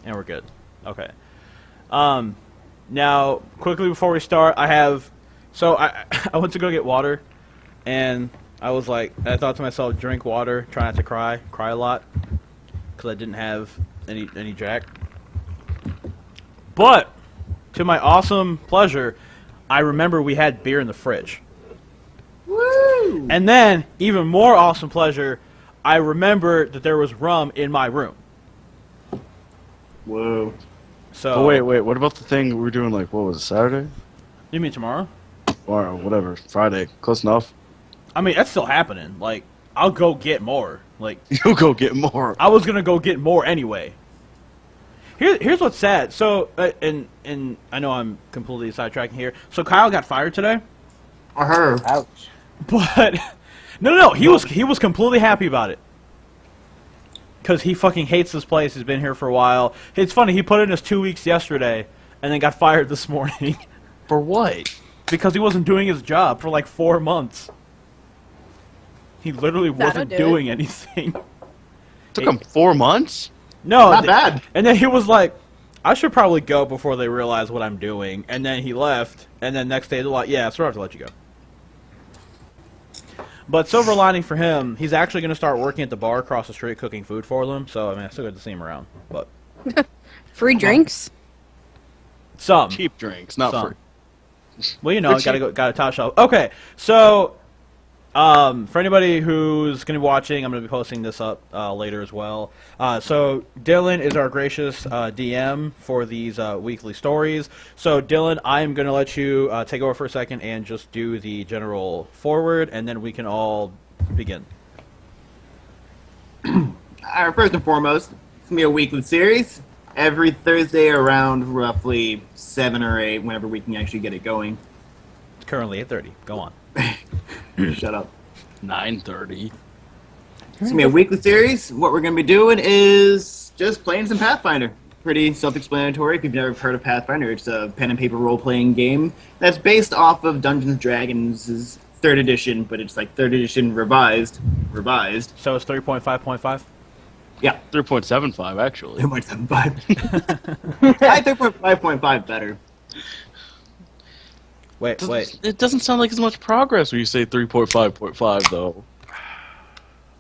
And we're good. Okay. Now, quickly before we start, So I I went to go get water, and I thought to myself, drink water, try not to cry a lot, because I didn't have any Jack. But, to my awesome pleasure, I remember we had beer in the fridge. Woo! And then, even more awesome pleasure, I remember that there was rum in my room. Whoa. So. Oh, wait. What about the thing we were doing, like, what was it, Saturday? You mean tomorrow? Or whatever, Friday. Close enough. I mean, that's still happening. Like, I'll go get more. Like, You'll go get more. I was gonna go get more anyway. Here's what's sad. So, and I know I'm completely sidetracking here. So Kyle got fired today. I heard. Ouch. But no, he was completely happy about it. Cause he fucking hates this place. He's been here for a while. It's funny. He put in his 2 weeks yesterday, and then got fired this morning. For what? Because he wasn't doing his job for like 4 months. He literally wasn't doing anything. Took him 4 months? No, Not bad. And then he was like, I should probably go before they realize what I'm doing. And then he left, and then next day they're like, yeah, so I have to let you go. But silver lining for him, he's actually going to start working at the bar across the street cooking food for them. So, I mean, I still get to see him around. But Free drinks? some. Cheap drinks, not Some. free. Well, you know, got a top shelf. Okay, so for anybody who's going to be watching, I'm going to be posting this up later as well. So Dylan is our gracious DM for these weekly stories. So Dylan, I am going to let you take over for a second and just do the general forward, and then we can all begin. First and foremost, it's going to be a weekly series. Every Thursday around roughly 7 or 8, whenever we can actually get it going. It's currently at 30. Go on. Shut up. 9:30. It's going to be a weekly series. What we're going to be doing is just playing some Pathfinder. Pretty self-explanatory. If you've never heard of Pathfinder, it's a pen and paper role-playing game that's based off of Dungeons & Dragons' 3rd edition, but it's like 3rd edition revised. So it's 3.5.5? Yeah. 3.75, actually. 3.75. I like 3.5.5 better. Wait. It doesn't sound like as much progress when you say 3.5.5, though.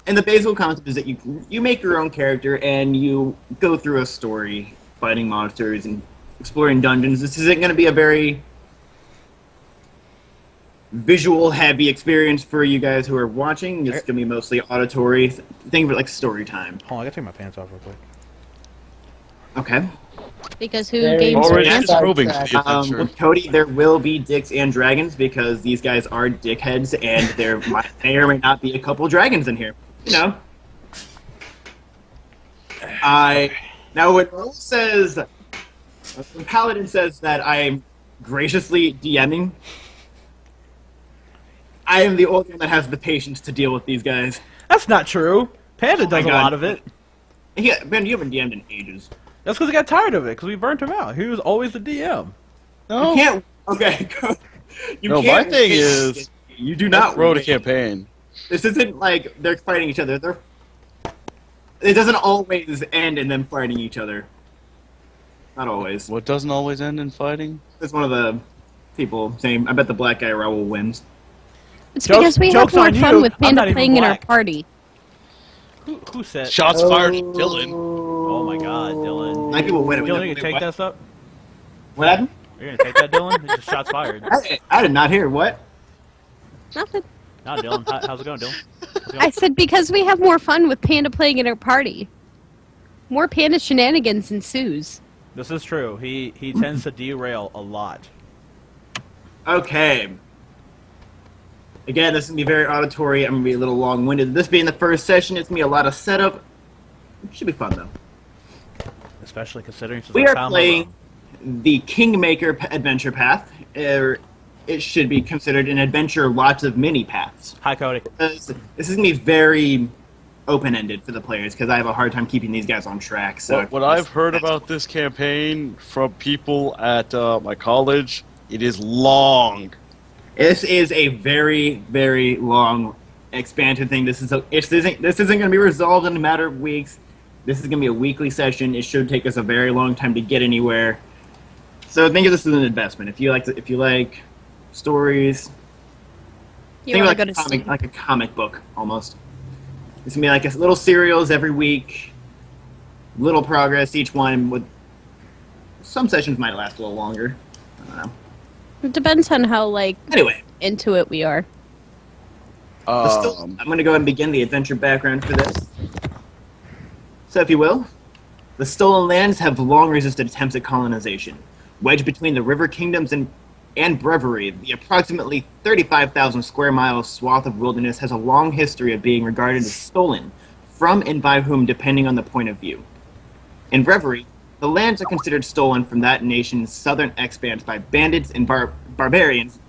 And the basic concept is that you make your own character and you go through a story, fighting monsters and exploring dungeons. This isn't going to be a very visual-heavy experience for you guys who are watching. It's going to be mostly auditory. Think of it like story time. Hold on, I gotta take my pants off real quick. Okay. Because who Very games Already pants? probing sidetracked. the adventure. With Cody, there will be dicks and dragons because these guys are dickheads, and there may or may not be a couple dragons in here. You know. Now when Rose says, when Paladin says that I'm graciously DMing, I am the only one that has the patience to deal with these guys. That's not true. Panda Oh my does a God. lot of it. Yeah, Ben, you haven't DM'd in ages. That's because he got tired of it, because we burnt him out. He was always the DM. No, You can't. Okay. You no, my can't thing win. is, you do not wrote a win. campaign. This isn't like they're fighting each other. It doesn't always end in them fighting each other. Not always. What doesn't always end in fighting? There's one of the people saying, I bet the black guy Raoul wins. It's Jokes- because we have joke's more on fun you. with I'm not Panda even playing in our black. party. Who said? Shots fired at Dylan. Oh my God, Dylan. Like people win it. Dylan, you gonna take that stuff? What happened? You're gonna take that, Dylan? It's just shots fired. I did not hear. What? Nothing. Nah, Dylan. How's it going, Dylan? How's it going? I said because we have more fun with Panda playing in our party. More Panda shenanigans ensues. This is true. He tends to derail a lot. Okay. Again, this is going to be very auditory. I'm going to be a little long-winded. This being the first session, it's going to be a lot of setup. It should be fun, though. Especially considering since We I are found playing the Kingmaker adventure path. It should be considered an adventure lots of mini paths. Hi, Cody. This is going to be very open-ended for the players because I have a hard time keeping these guys on track. So What I've heard about this campaign from people at my college, it is long. This is a very, very long, expansive thing. This isn't going to be resolved in a matter of weeks. This is going to be a weekly session. It should take us a very long time to get anywhere. So think of this as an investment. If you like stories, You think want of to go to sleep. like a comic book almost. It's gonna be like a little serials every week, little progress each one. With some sessions might last a little longer. I don't know. It depends on how Anyway, into it we are. I'm going to go ahead and begin the adventure background for this. So, if you will, the Stolen Lands have long resisted attempts at colonization. Wedged between the river kingdoms and Brevery, the approximately 35,000 square miles swath of wilderness has a long history of being regarded as stolen, from and by whom depending on the point of view. In Brevery, the lands are considered stolen from that nation's southern expanse by bandits and barbarians,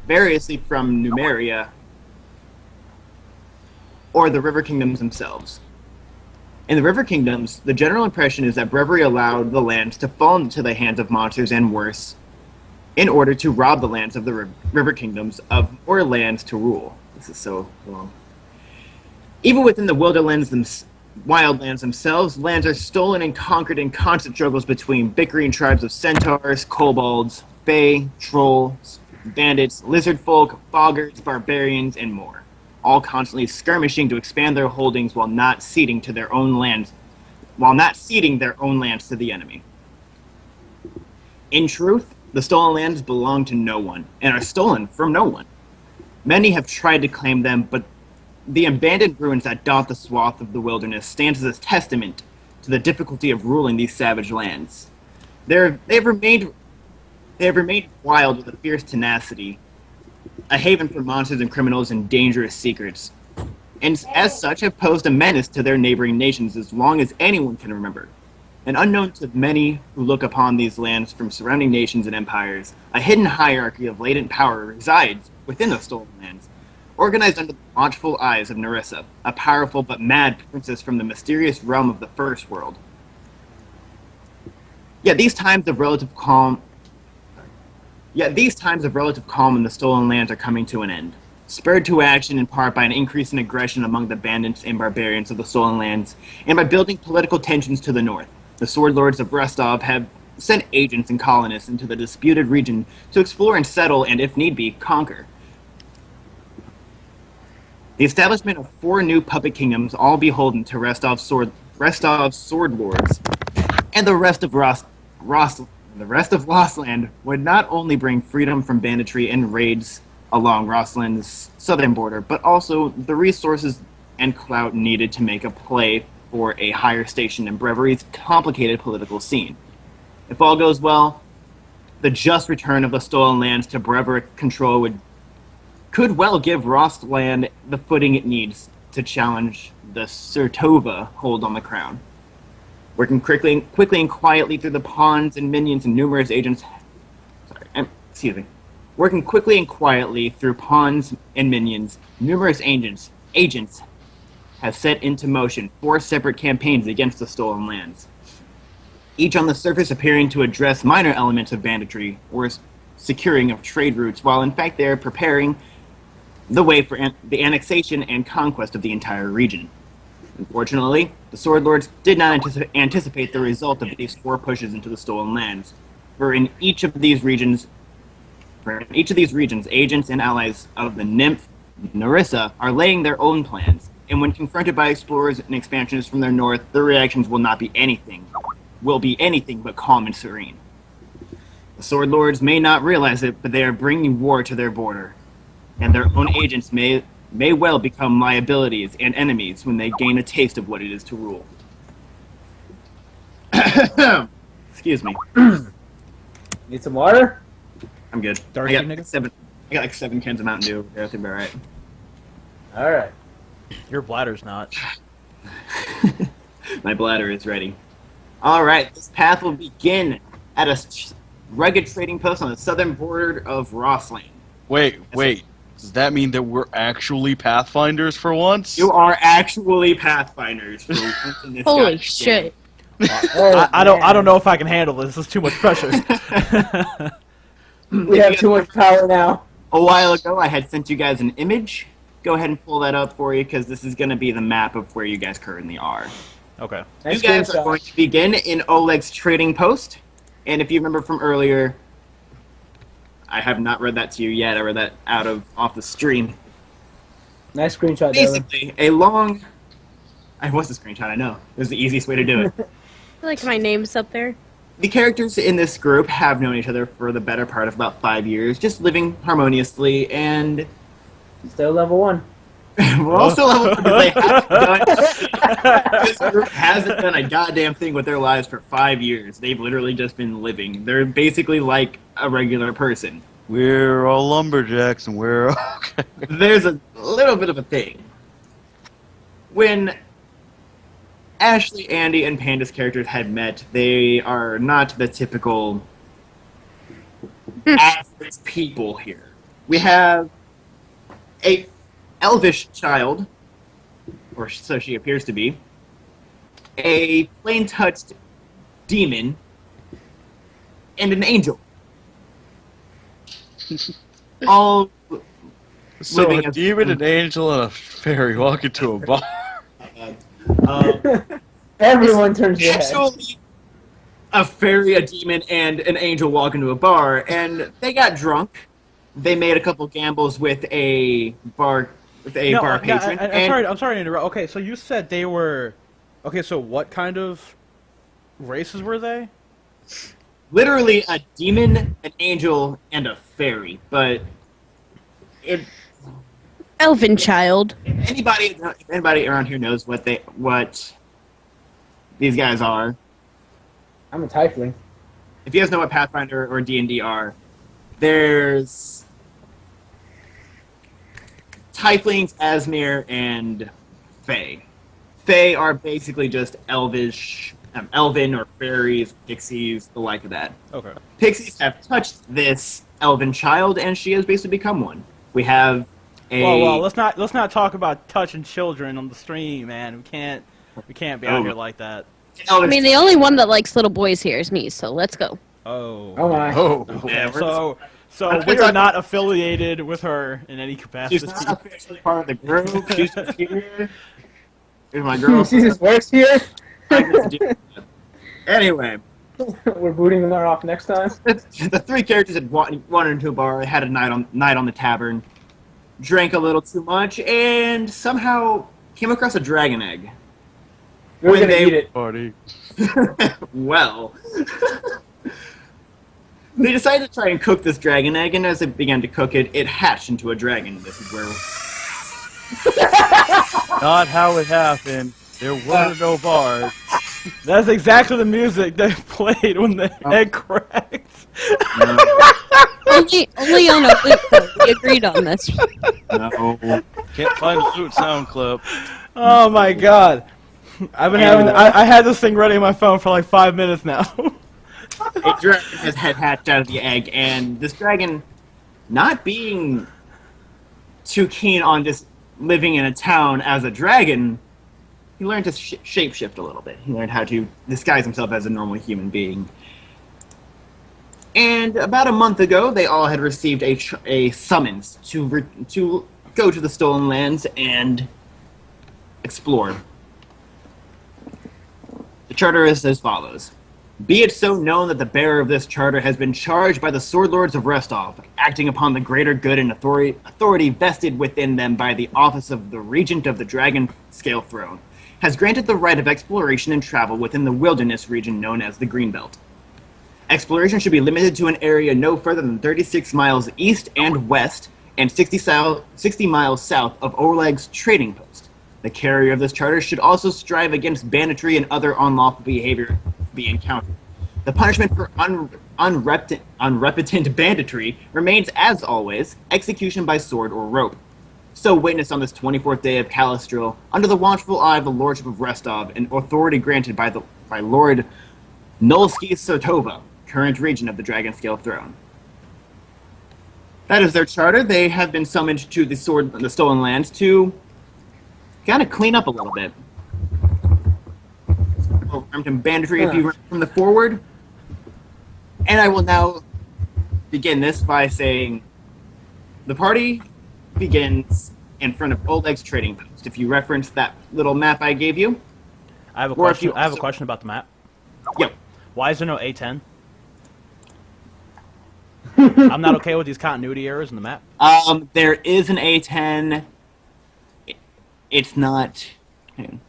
variously from Numeria or the river kingdoms themselves. In the river kingdoms, the general impression is that Brevery allowed the lands to fall into the hands of monsters and worse, in order to rob the lands of the river kingdoms of more lands to rule. This is so long. Even within the wildlands themselves, lands are stolen and conquered in constant struggles between bickering tribes of centaurs, kobolds, fae, trolls, bandits, lizard folk, boggards, barbarians, and more, all constantly skirmishing to expand their holdings while not ceding their own lands to the enemy. In truth, the stolen lands belong to no one, and are stolen from no one. Many have tried to claim them, but the abandoned ruins that dot the swath of the wilderness stands as a testament to the difficulty of ruling these savage lands. They have remained wild with a fierce tenacity, a haven for monsters and criminals and dangerous secrets, and as such have posed a menace to their neighboring nations as long as anyone can remember. And unknown to many who look upon these lands from surrounding nations and empires, a hidden hierarchy of latent power resides within the stolen lands, organized under the watchful eyes of Nerissa, a powerful but mad princess from the mysterious realm of the First World. Yet these times of relative calm in the stolen lands are coming to an end, spurred to action in part by an increase in aggression among the bandits and barbarians of the stolen lands, and by building political tensions to the north. The Sword Lords of Rostov have sent agents and colonists into the disputed region to explore and settle and, if need be, conquer. The establishment of 4 new puppet kingdoms, all beholden to Rostov's Sword Lords, and the rest of Rostland would not only bring freedom from banditry and raids along Rostland's southern border, but also the resources and clout needed to make a play for a higher station in Brevery's complicated political scene. If all goes well, the just return of the stolen lands to Brevery control could well give Rostland the footing it needs to challenge the Surtova hold on the crown. Working quickly and quietly through the pawns and minions and numerous agents... Working quickly and quietly through pawns and minions, numerous agents have set into motion 4 separate campaigns against the stolen lands, each on the surface appearing to address minor elements of banditry or securing of trade routes, while in fact they are preparing the way for the annexation and conquest of the entire region. Unfortunately, the Sword Lords did not anticipate the result of these 4 pushes into the stolen lands, for in each of these regions, agents and allies of the nymph Nerissa are laying their own plans, and when confronted by explorers and expansionists from their north, their reactions will be anything but calm and serene. The Sword Lords may not realize it, but they are bringing war to their border, and their own agents may well become liabilities and enemies when they gain a taste of what it is to rule. Excuse me. Need some water? I'm good. I got like 7 cans of Mountain Dew. I think about right. All right. Your bladder's not. My bladder is ready. All right, this path will begin at a rugged trading post on the southern border of Rostland. Wait. Does that mean that we're actually Pathfinders for once? You are actually Pathfinders for once in this Holy goddamn shit. game. I don't know if I can handle this. This is too much pressure. We have too much power now. A while ago, I had sent you guys an image. Go ahead and pull that up for you, because this is going to be the map of where you guys currently are. Okay. Nice You guys are screenshot. going to begin in Oleg's trading post. And if you remember from earlier, I have not read that to you yet. I read that off the stream. Nice screenshot, Dylan. Basically, a long... I was the screenshot, I know. It was the easiest way to do it. I feel like my name's up there. The characters in this group have known each other for the better part of about 5 years, just living harmoniously, and Still level 1. we're all still level 1 because they haven't done this group hasn't done a goddamn thing with their lives for 5 years. They've literally just been living. They're basically like a regular person. We're all lumberjacks and we're okay. There's a little bit of a thing. When Ashley, Andy, and Panda's characters had met, they are not the typical average people here. We have a elvish child, or so she appears to be, a plain-touched demon, and an angel. All So living a as- demon, an angel, and a fairy walk into a bar. Everyone turns their head. Actually, a fairy, a demon, and an angel walk into a bar, and they got drunk. They made a couple gambles with a bar patron. I'm sorry to interrupt. Okay, so you said they were... Okay, so what kind of races were they? Literally a demon, an angel, and a fairy. But Elven child. anybody around here knows what these guys are. I'm a tiefling. If you guys know what Pathfinder or D&D are, there's Tieflings, Asmir, and Fae. Fae are basically just elven or fairies, pixies, the like of that. Okay. Pixies have touched this elven child, and she has basically become one. We have a... Well, let's not talk about touching children on the stream, man. We can't be out here like that. I mean, the only one that likes little boys here is me, so let's go. Oh. Oh my. Oh. Yeah, So we're we are talking- not affiliated with her in any capacity. She's not officially part of the group. She's just here. Here's my girl. She just works here. Anyway, We're booting her off next time. the three characters had wandered into a bar, had a night on the tavern, drank a little too much, and somehow came across a dragon egg. We're When gonna they- eat it. Party. Well, they decided to try and cook this dragon egg, and as they began to cook it, it hatched into a dragon. This is where Not how it happened. There were no bars. That's exactly the music they played when the egg cracked. Only on a flute code. We agreed on this. no. Can't find a flute sound clip. Oh my god. I've been having I had this thing ready on my phone for like 5 minutes now. A dragon has had hatched out of the egg, and this dragon, not being too keen on just living in a town as a dragon, he learned to shapeshift a little bit. He learned how to disguise himself as a normal human being. And about a month ago, they all had received a summons to go to the Stolen Lands and explore. The charter is as follows. Be it so known that the bearer of this charter has been charged by the Sword Lords of Restov, acting upon the greater good and authority vested within them by the office of the Regent of the Dragon Scale Throne, has granted the right of exploration and travel within the wilderness region known as the Greenbelt. Exploration should be limited to an area no further than 36 miles east and west and 60 miles south of Oleg's trading post. The carrier of this charter should also strive against banditry and other unlawful behavior be encountered. The punishment for unrepentant banditry remains, as always, execution by sword or rope. So witnessed on this 24th day of Calistril, under the watchful eye of the Lordship of Restov, and authority granted by Lord Nolsky Sotova, current regent of the Dragonscale Throne. That is their charter. They have been summoned to the Stolen Lands to kind of clean up a little bit. Banditry, if you remember from the forward. And I will now begin this by saying the party begins in front of Oleg's trading post. If you reference that little map I gave you. I have a Or if question. you I have a also- question about the map. Yep. Why is there no A10? I'm not okay with these continuity errors in the map. There is an A10. It's not. Hang on.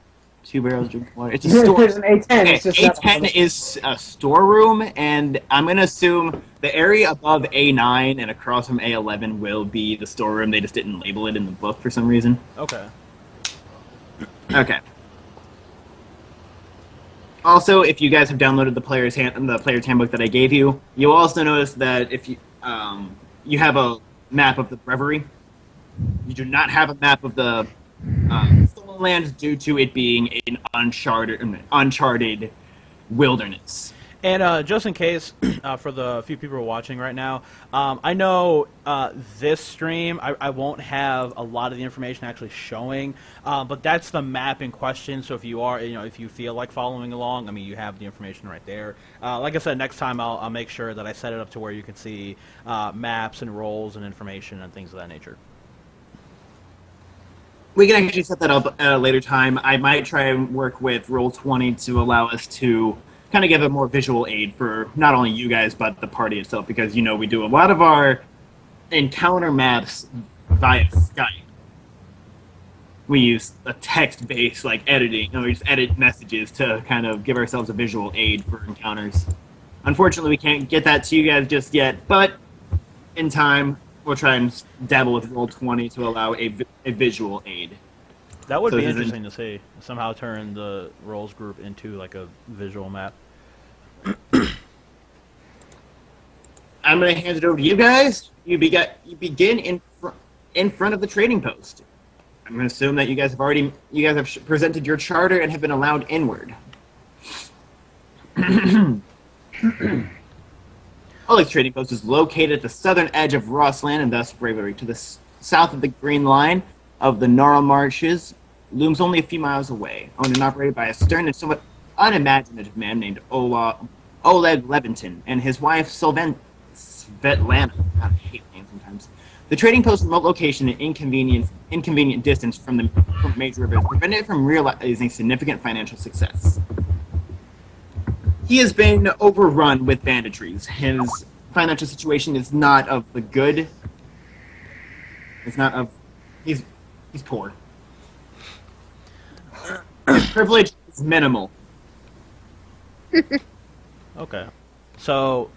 2 barrels drink water. It's a store. There's an A10. Okay, It's just not A10 is a storeroom, and I'm gonna assume the area above A9 and across from A11 will be the storeroom. They just didn't label it in the book for some reason. Okay. Okay. Also, if you guys have downloaded the player's handbook that I gave you, you'll also notice that if you you have a map of the Reverie, you do not have a map of the Stolen Lands due to it being an uncharted wilderness. And just in case, for the few people who are watching right now, I know this stream, I won't have a lot of the information actually showing, but that's the map in question. So if you are, if you feel like following along, I mean, you have the information right there. Like I said, next time I'll make sure that I set it up to where you can see maps and roles and information and things of that nature. We can actually set that up at a later time. I might try and work with Roll20 to allow us to kind of give a more visual aid for not only you guys, but the party itself, because, we do a lot of our encounter maps via Skype. We use a text-based, editing, we just edit messages to kind of give ourselves a visual aid for encounters. Unfortunately, we can't get that to you guys just yet, but in time, we'll try and dabble with Roll20 to allow a visual aid. That would So be this isn't- interesting to see. Somehow turn the roles group into like a visual map. I'm going to hand it over to you guys. You begin in front of the trading post. I'm going to assume that you guys have presented your charter and have been allowed inward. Oleg's trading post is located at the southern edge of Rossland and thus Bravery. To the south of the Green Line of the Gnarl Marshes looms only a few miles away, owned and operated by a stern and somewhat unimaginative man named Oleg Levinton and his wife Svetlana. God, I hate names sometimes. The trading post's remote location and inconvenient distance from major rivers prevented it from realizing significant financial success. He has been overrun with banditries. His financial situation is not of the good. It's not of... He's poor. His privilege is minimal. Okay. So...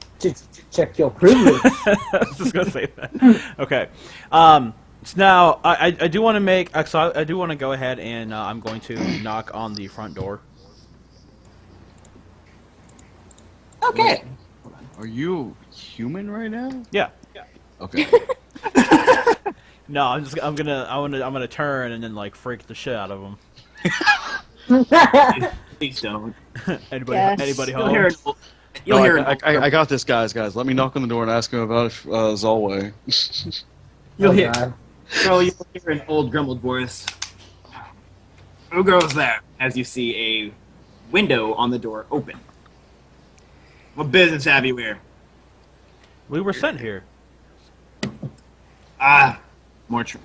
Check your privilege. I was just gonna say that. Okay. So now I do want to make. So I do want to go ahead and I'm going to knock on the front door. Okay. Are you human right now? Yeah. Okay. No, I'm gonna turn and then freak the shit out of them. Please don't. Anybody Yes. anybody You'll home? hear No, you'll hear I got this, guys. Let me knock on the door and ask him about Zolway. You'll Oh, hear, God. so you'll hear an old grumbled voice. Who goes there? As you see a window on the door open. What business have you here? We were sent here. Ah, more true.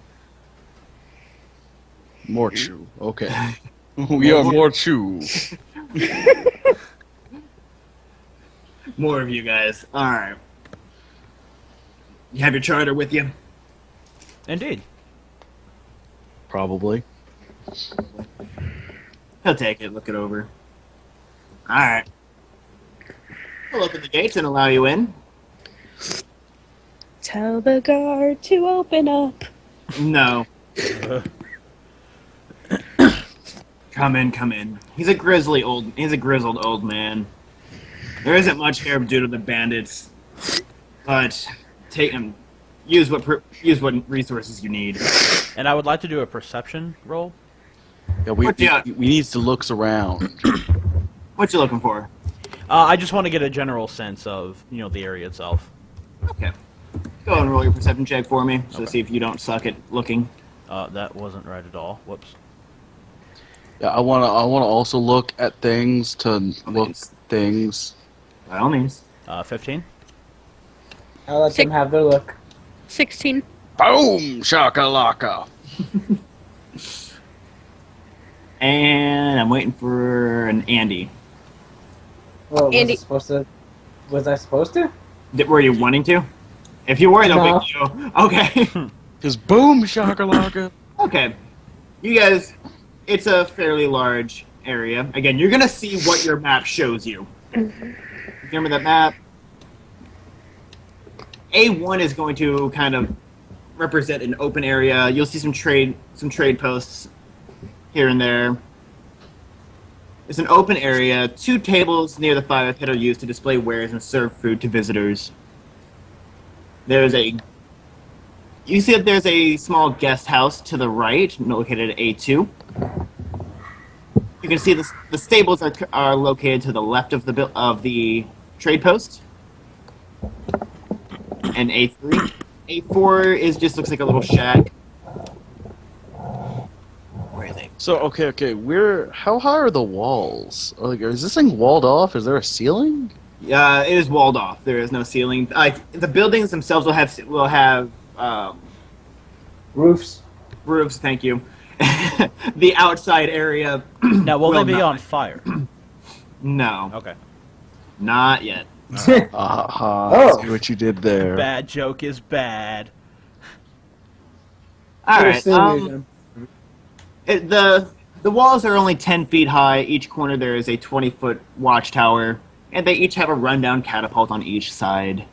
More chew. Okay. We are more chew. More of you guys. Alright. You have your charter with you? Indeed. Probably. He'll take it, look it over. Alright. We'll open the gates and allow you in. Tell the guard to open up. No. Come in. He's a grizzled old man. There isn't much here due to the bandits, but take him. Use what resources you need. And I would like to do a perception roll. Yeah, we Yeah. need to look around. What you looking for? I just want to get a general sense of the area itself. Okay. Go and roll your perception check for me, so Okay. see if you don't suck at looking. That wasn't right at all. Whoops. Yeah, I wanna also look at things to look means. things. By all means. 15. I'll let them have their look. 16. Boom! Shakalaka! And I'm waiting for an Andy. Well, was Andy- I supposed to? Was I supposed to? Were you wanting to? If you were, no No. big deal. Okay. Just boom, shakalaka. Okay. You guys, it's a fairly large area. Again, you're gonna see what your map shows you. Remember that map? A1 is going to kind of represent an open area. You'll see some trade posts here and there. It's an open area. 2 tables near the fire pit are used to display wares and serve food to visitors. You see that there's a small guest house to the right, located at A2. You can see the stables are located to the left of the trade post. And A3. A4 looks like a little shack. Where are they? So okay, how high are the walls? Like, is this thing walled off? Is there a ceiling? It is walled off. There is no ceiling. The buildings themselves will have Roofs. roofs. Thank you. The outside area. Now, will they be not. on fire? No, Okay. not yet. Oh. See what you did there. Bad joke is bad. All right. Could've seen The walls are only 10 feet high. Each corner there is a 20-foot watchtower, and they each have a rundown catapult on each side.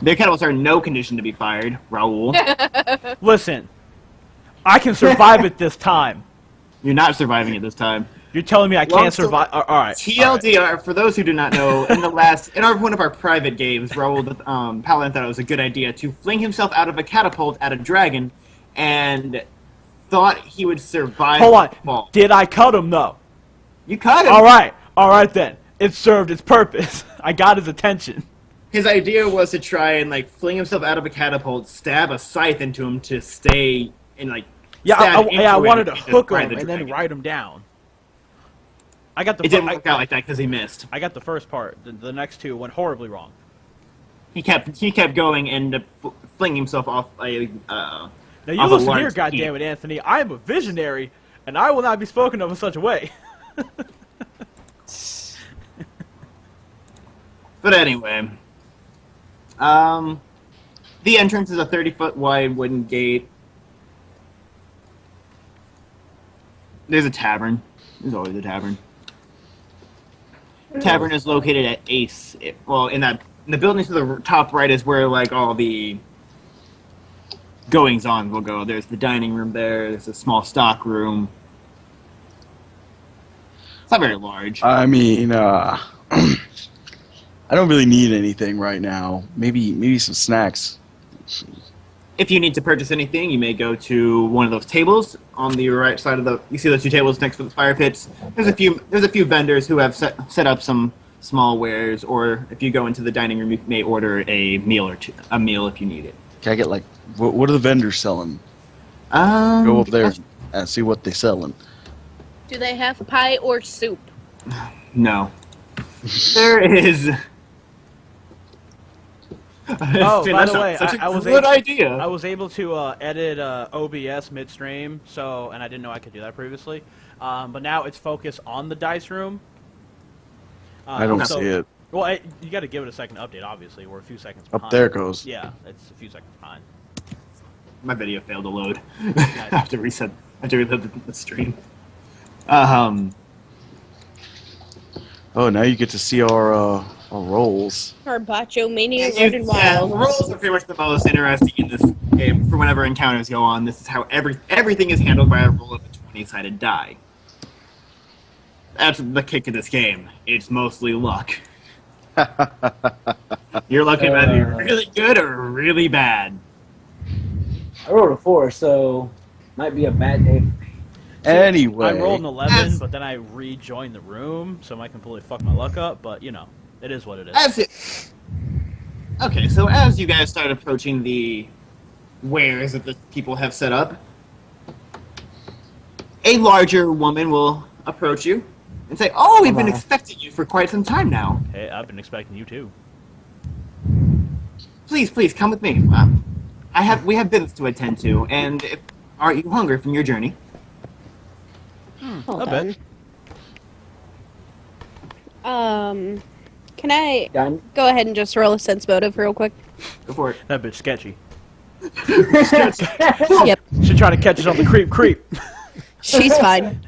Their catapults are in no condition to be fired, Raul. Listen, I can survive it this time. You're not surviving it this time. You're telling me I Long can't survive? All right. TLDR, for those who do not know, in one of our private games, Raul, Paladin thought it was a good idea to fling himself out of a catapult at a dragon, and thought he would survive Hold the on. fall. Did I cut him, though? You cut him! All right then. It served its purpose. I got his attention. His idea was to try and, fling himself out of a catapult, stab a scythe into him to stay and, Yeah, stab I into wanted to it hook ride him the and then dragon. ride him down. I got the It didn't work out like that because he missed. I got the first part. The next two went horribly wrong. He kept going and flinging himself off a. Now you off a listen large here, peak. goddammit, Anthony. I am a visionary, and I will not be spoken of in such a way. But anyway, the entrance is a 30-foot wide wooden gate. There's a tavern. There's always a tavern. Tavern is located at Ace. In the building to the top right is where all the goings on will go. There's the dining room there. There's a small stock room. It's not very large. I mean, I don't really need anything right now. Maybe some snacks. If you need to purchase anything, you may go to one of those tables on the right side of the. You see those 2 tables next to the fire pits. There's a few vendors who have set up some small wares, or if you go into the dining room, you may order a meal if you need it. Can I get what are the vendors selling? Go Go up there and see what they're selling. Do they have pie or soup? No, there is. Oh, Dude, by that's the not way, such a I was good able, idea. I was able to edit OBS midstream, and I didn't know I could do that previously. But now it's focused on the dice room. I don't see it. Well, you got to give it a second to update. Obviously, we're a few seconds behind. Up there it goes. Yeah, it's a few seconds behind. My video failed to load. I have to reset. I have to reload the stream. Oh, now you get to see our rolls. Or Bacho Mania Yeah, Running Wild. the rolls are pretty much the most interesting in this game. For whenever encounters go on, this is how everything is handled by a roll of a 20-sided die. That's the kick of this game. It's mostly luck. You're looking at either really good or really bad. I rolled a 4, so might be a bad day. Anyway, I rolled an 11, As- but then I rejoined the room, so I completely fucked my luck up. But it is what it is. Okay, so as you guys start approaching the wares that the people have set up, a larger woman will approach you and say, "Oh, we've been expecting you for quite some time now. Hey, I've been expecting you too. Please, come with me. We have business to attend to, and aren't you hungry from your journey?" Hold I bet. on. Can I Done. go ahead and just roll a sense motive real quick? Go for it. That bitch sketchy. Yep. She trying to catch us on the creep. She's fine.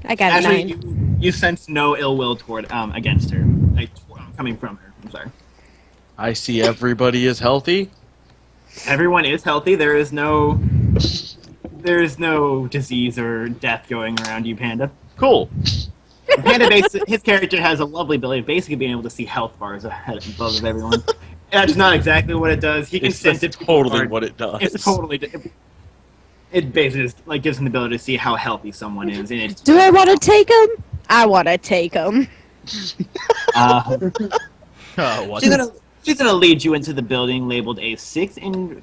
I got a Actually, 9. you sense no ill will toward against her, like coming from her. I'm sorry. I see everybody is healthy. Everyone is healthy. There is no disease or death going around you, Panda. Cool. Panda, his character has a lovely ability of basically being able to see health bars ahead above of everyone. That's not exactly what it does. He can sense it. Totally what it does. It's totally. It basically just, like, gives him the ability to see how healthy someone is. And it's, Do I want to take him? I want to take him. Oh, what? She's gonna lead you into the building labeled A6 and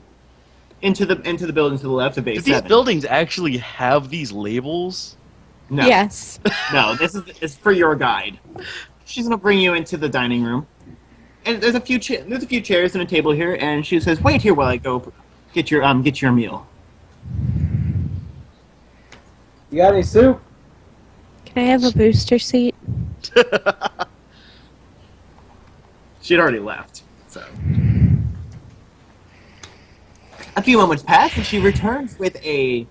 into the building to the left of A7. Do these buildings actually have these labels? No. Yes. No, this is for your guide. She's gonna bring you into the dining room, and there's a few chairs and a table here, and she says, "Wait here while I go get your meal." You got any soup? Can I have a booster seat? She'd already left, so. A few moments pass, and she returns with a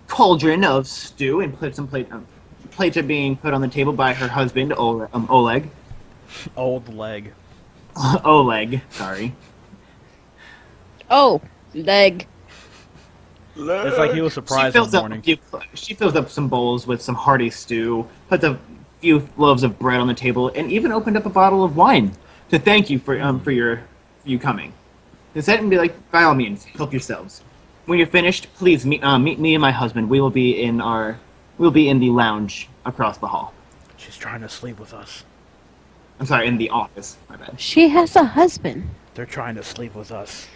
cauldron of stew, and plates are being put on the table by her husband, Oleg. Old leg. Oleg, sorry. Oh, leg. It's like he was surprised in the morning. She fills up some bowls with some hearty stew, puts a few loaves of bread on the table, and even opened up a bottle of wine to thank you for you coming. To set and be like, by all means, help yourselves. When you're finished, please meet me and my husband. We'll be in the lounge across the hall. She's trying to sleep with us. I'm sorry, in the office. My bad. She has a husband. They're trying to sleep with us.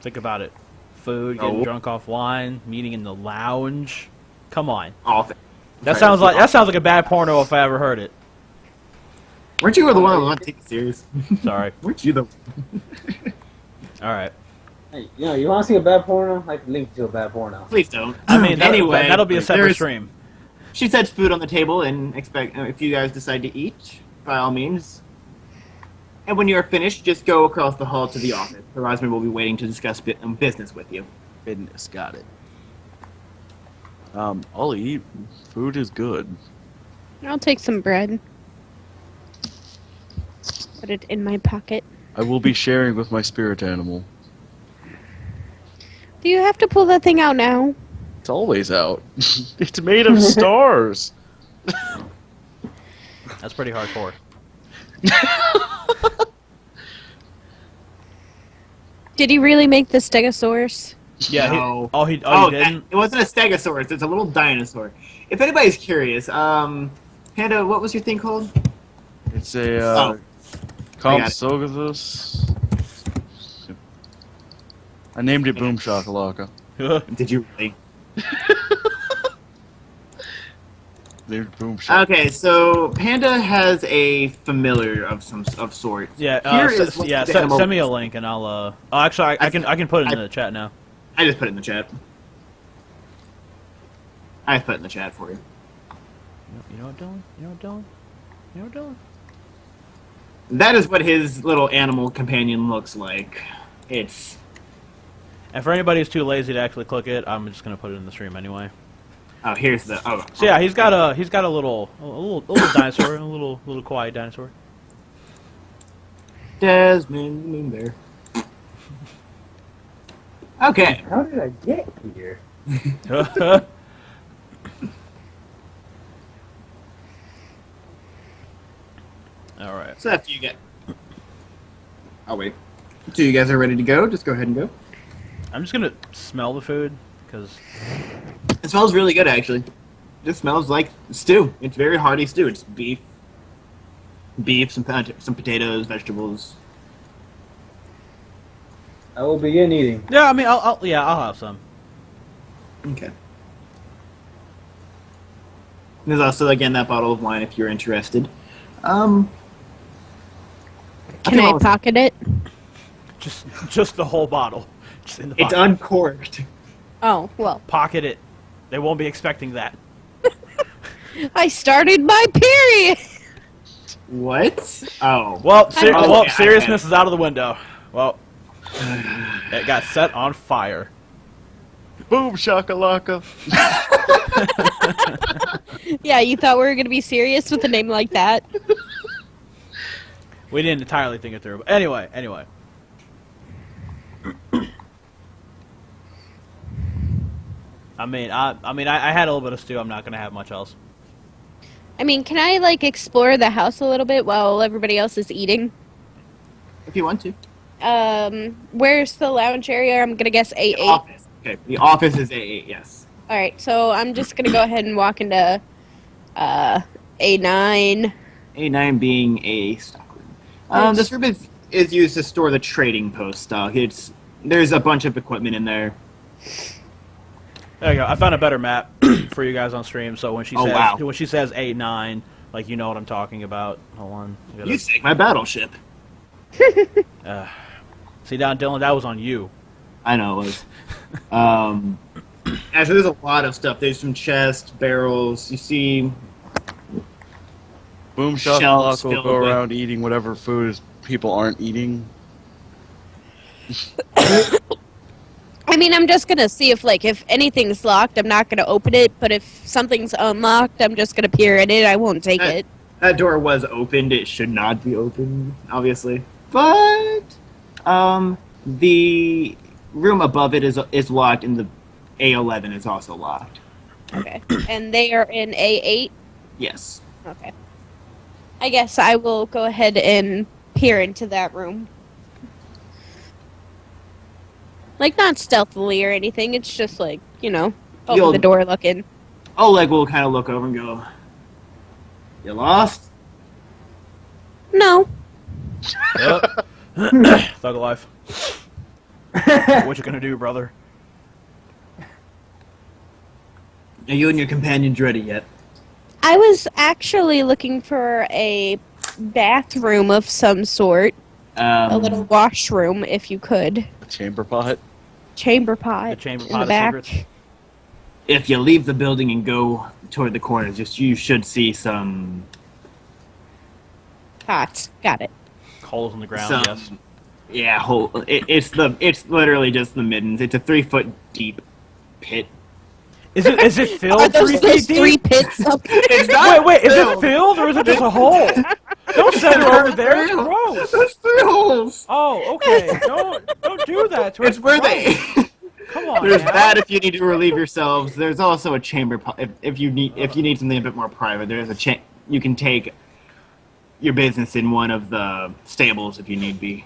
Think about it. Food, getting drunk off wine, meeting in the lounge. Come on. That sounds like a bad porno if I ever heard it. Weren't you the one that wanted to take it serious? Sorry. Weren't you the? All right. Hey, you want to see a bad porno? I can link you to a bad porno. Please don't. I mean, anyway, that'll be a separate stream. She sets food on the table and expect if you guys decide to eat, by all means. And when you are finished, just go across the hall to the office. Horizon will be waiting to discuss business with you. Business, got it. I'll eat. Food is good. I'll take some bread. Put it in my pocket. I will be sharing with my spirit animal. Do you have to pull that thing out now? It's always out. It's made of stars. That's pretty hardcore. Did he really make the Stegosaurus? Yeah. No. He didn't. It wasn't a stegosaurus. It's a little dinosaur. If anybody's curious, Panda, what was your thing called? It's a got it. Compsogithus. I named it Boom Shakalaka. Did you really? Named Boom Shakalaka. Okay, so Panda has a familiar of sorts. Yeah. Here is what the animal Send me a looks link and I'll. Actually, I can put it in the chat now. I just put it in the chat. I put it in the chat for you. You know what, Dylan? You know what, Dylan? You know what, Dylan? That is what his little animal companion looks like. It's. And for anybody who's too lazy to actually click it, I'm just gonna put it in the stream anyway. Oh, here's the. Oh. So yeah, he's got a little dinosaur, a little quiet dinosaur. Desmond Moon Bear. Okay. How did I get here? All right. So after you get. I'll wait. So you guys are ready to go? Just go ahead and go. I'm just gonna smell the food because It smells really good, actually. It smells like stew. It's very hearty stew. It's beef, some potatoes, vegetables. I will begin eating. yeah. I mean, I'll have some. Okay. There's also, again, that bottle of wine if you're interested. Can I pocket it? Just the whole bottle. Just in the It's pocket. uncorked. Oh, well. Pocket it. They won't be expecting that. I started my period. What? Oh. Well, yeah, seriousness is out of the window. Well, it got set on fire. Boom shakalaka. Yeah, you thought we were gonna be serious with a name like that? We didn't entirely think it through. But anyway. I had a little bit of stew. I'm not gonna have much else. I mean, can I like explore the house a little bit while everybody else is eating? If you want to. Where's the lounge area? I'm gonna guess The A8. office. Okay, the office is A8, yes. All right, so I'm just gonna go ahead and walk into A9. A9 being a stockroom. This room is used to store the trading post stock. There's a bunch of equipment in there. There you go. I found a better map for you guys on stream. So when she says A9, like you know what I'm talking about. Hold on. You sank my battleship. See down, Dylan. That was on you. I know it was. Actually, there's a lot of stuff. There's some chests, barrels. You see. Boom Shelves shakalaka will filled go with- around eating whatever food people aren't eating. I mean, I'm just gonna see if anything's locked, I'm not gonna open it. But if something's unlocked, I'm just gonna peer at it. I won't take it. That door was opened. It should not be open, obviously. But the room above it is locked, and the A11 is also locked. Okay. And they are in A8. Yes. Okay. I guess I will go ahead and peer into that room. Like, not stealthily or anything. It's just like, open the door looking. Oleg will kind of look over and go, "You lost?" No. Yep. Thug of life. What you gonna do, brother? Are you and your companions ready yet? I was actually looking for a bathroom of some sort. A little washroom, if you could. A chamber pot. Chamber pot. The chamber in pot the of back. secrets. If you leave the building and go toward the corners, you should see some Pots. Got it. Holes in the ground. some Yes. yeah hole. It's literally just the middens. It's a 3-foot deep pit. Is it filled Are those 3 those feet three deep? pits up there? It's not Wait, is it filled. filled or is it just a hole? Don't send her over there. It's gross. There's 3 holes. Oh, okay. Don't do that. To It's us. where they. Come on. There's now. that if you need to relieve yourselves. There's also a chamber pot if you need something a bit more private. There's a you can take your business in one of the stables if you need be.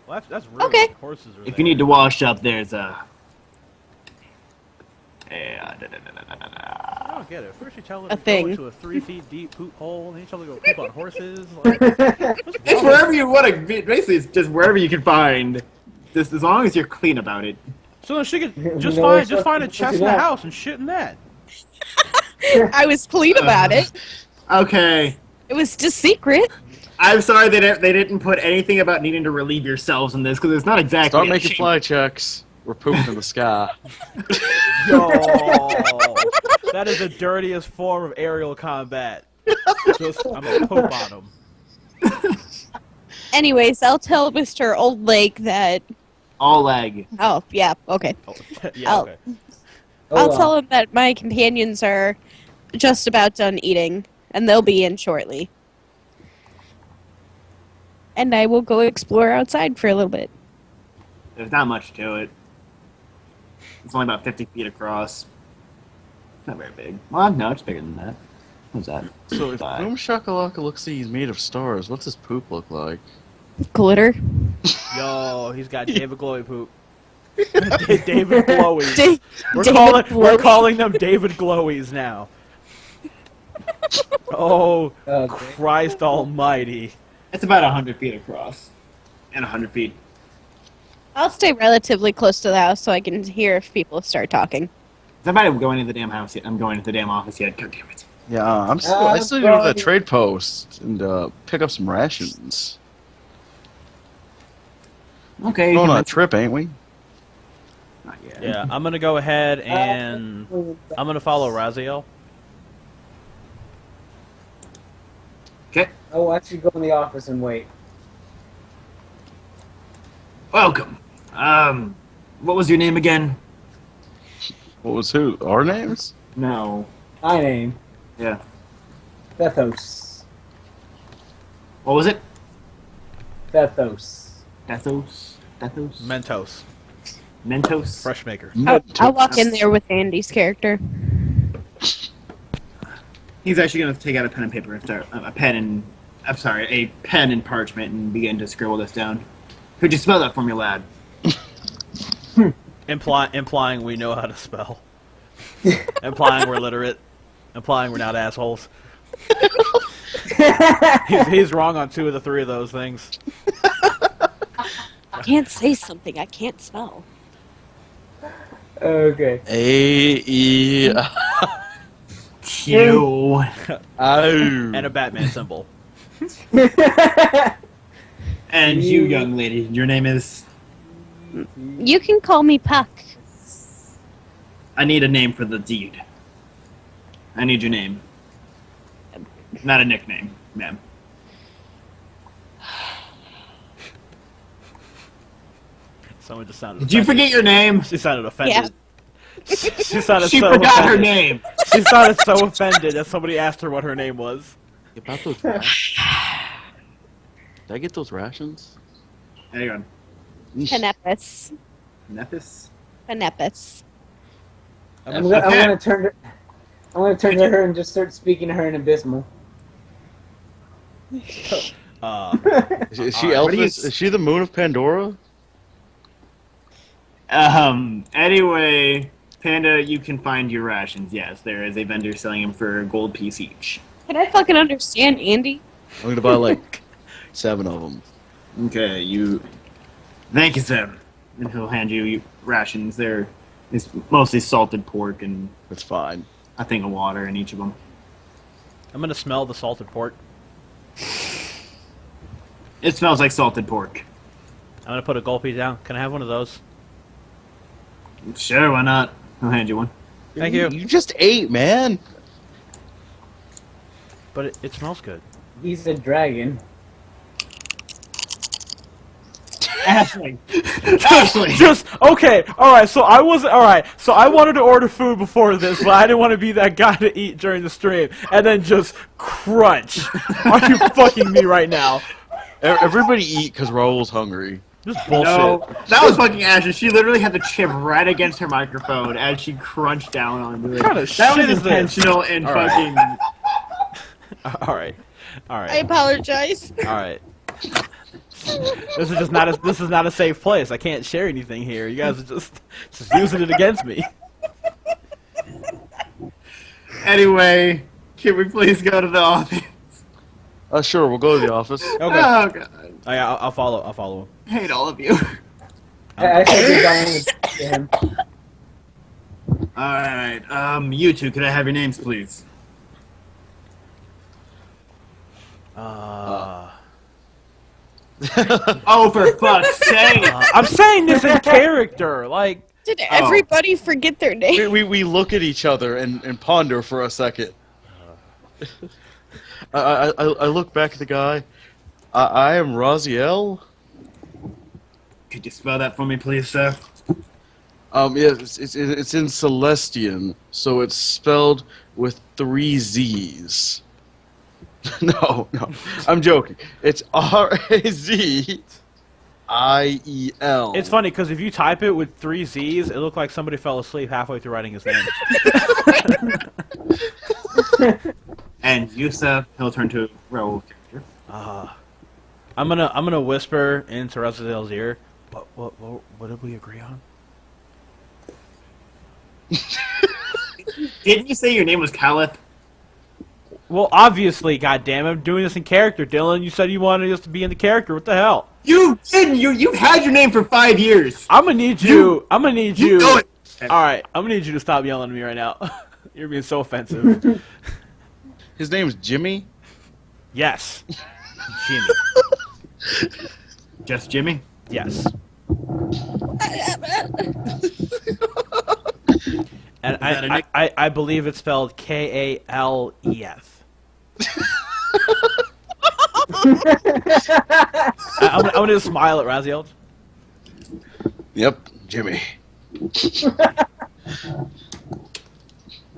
Well, that's rude. Okay. Horses are If you need to wash up, there's a. I don't get it. First you tell her A to thing. go into a 3 feet deep poop hole, and then you tell her to go poop on horses. Like, It's wherever you want to be. Basically, it's just wherever you can find. Just as long as you're clean about it. so then she could You just know find what's a up- chest in the house and shit in that. I was clean about it. Okay. It was just secret. I'm sorry they didn't put anything about needing to relieve yourselves in this because it's not exactly. Start a making chamber. fly checks. We're pooping in the sky. Yo, that is the dirtiest form of aerial combat. Just, I'm gonna poop on him. Anyways, I'll tell Mr. Old Lake that. Oleg. Oh, yeah, okay. Oh, yeah, I'll- okay. I'll tell him that my companions are just about done eating, and they'll be in shortly. And I will go explore outside for a little bit. There's not much to it. It's only about 50 feet across. Not very big. Well, no, it's bigger than that. What's that? So if 5. Boom Shakalaka looks like he's made of stars, what's his poop look like? Glitter. Yo, he's got David Glowy poop. David Glowies. Da- We're David we're Glowy. calling them David Glowies now. Oh, Okay. Christ Almighty! It's about 100 feet across. And 100 feet. I'll stay relatively close to the house so I can hear if people start talking. Somebody going into the damn house yet. I'm going to the damn office yet. God damn it. Yeah, I still need to go to that trade post and pick up some rations. Okay. Going on a trip, ain't we? Not yet. Yeah, I'm gonna go ahead and I'm gonna follow Raziel. Okay. Oh, I should go in the office and wait. Welcome. What was your name again? What was who? Our names? No. My name, Yeah. Thethos. What was it? Thethos. Dethos? Dethos? Mentos. Mentos? Fresh maker. I'll walk in there with Andy's character. He's actually going to take out a pen and paper and start a pen and parchment and begin to scribble this down. Could you spell that for me, lad? Implying we know how to spell. Implying we're literate. Implying we're not assholes. He's wrong on 2 of the 3 of those things. I can't say something I can't spell. Okay. A-E... Q. Oh. And a Batman symbol. And you, young lady, your name is... You can call me Puck. I need a name for the deed. I need your name. Not a nickname, ma'am. Someone just sounded Did you forget your name? She sounded offended. Yeah. She sounded She so forgot her offended. name. She sounded so offended that somebody asked her what her name was. About those rations? Did I get those rations? Hang on. Penepus. Nepis? Penepus. I'm gonna turn to her and just start speaking to her in Abysmal. Is she what do you Elvis? Is she the moon of Pandora? Anyway, Panda, you can find your rations. Yes, there is a vendor selling them for a gold piece each. Can I fucking understand, Andy? I'm gonna buy like 7 of them. Okay, Thank you, sir. And he'll hand you rations. It's mostly salted pork and It's fine. a thing of water in each of them. I'm gonna smell the salted pork. It smells like salted pork. I'm gonna put a gulpy down. Can I have one of those? Sure, why not? I'll hand you one. Thank you. You just ate, man. But it smells good. He's a dragon. Ashley! Ashley! Just okay. All right. So I wasn't all right. So I wanted to order food before this, but I didn't want to be that guy to eat during the stream and then just crunch. Are you fucking me right now? Everybody eat because Raul's hungry. This bullshit. No, that was fucking Ashley. She literally had the chip right against her microphone as she crunched down on it. What kind of That shit was is this? intentional and All right. fucking... All right. All right. I apologize. All right. This is just not a. This is not a safe place. I can't share anything here. You guys are just using it against me. Anyway, can we please go to the office? Sure, we'll go to the office. Okay. Oh, God. I'll follow. I'll follow him. I hate all of you. I think I want to talk to him. Alright, you two, could I have your names, please? Oh, for fuck's sake! I'm saying this in character. Like, Did everybody forget their name? We look at each other and ponder for a second. I look back at the guy. I am Raziel. Could you spell that for me, please, sir? Yes, it's in Celestian, so it's spelled with 3 Z's. No, I'm joking. It's Raziel. it's funny because if you type it with 3 Z's, it looked like somebody fell asleep halfway through writing his name. And you, sir, he'll turn to Raoul character. I'm gonna whisper into Raziel's ear. What did we agree on? Didn't you say your name was Caliph? Well, obviously, goddamn, I'm doing this in character, Dylan. You said you wanted us to be in the character. What the hell? You didn't! You've had your name for 5 years! I'm gonna need you. I'm gonna need you. You know it! All right, I'm gonna need you to stop yelling at me right now. You're being so offensive. His name's Jimmy. Yes, Jimmy. Just Jimmy? Yes. And I believe it's spelled Kalef. I'm going to smile at Raziel. Yep, Jimmy.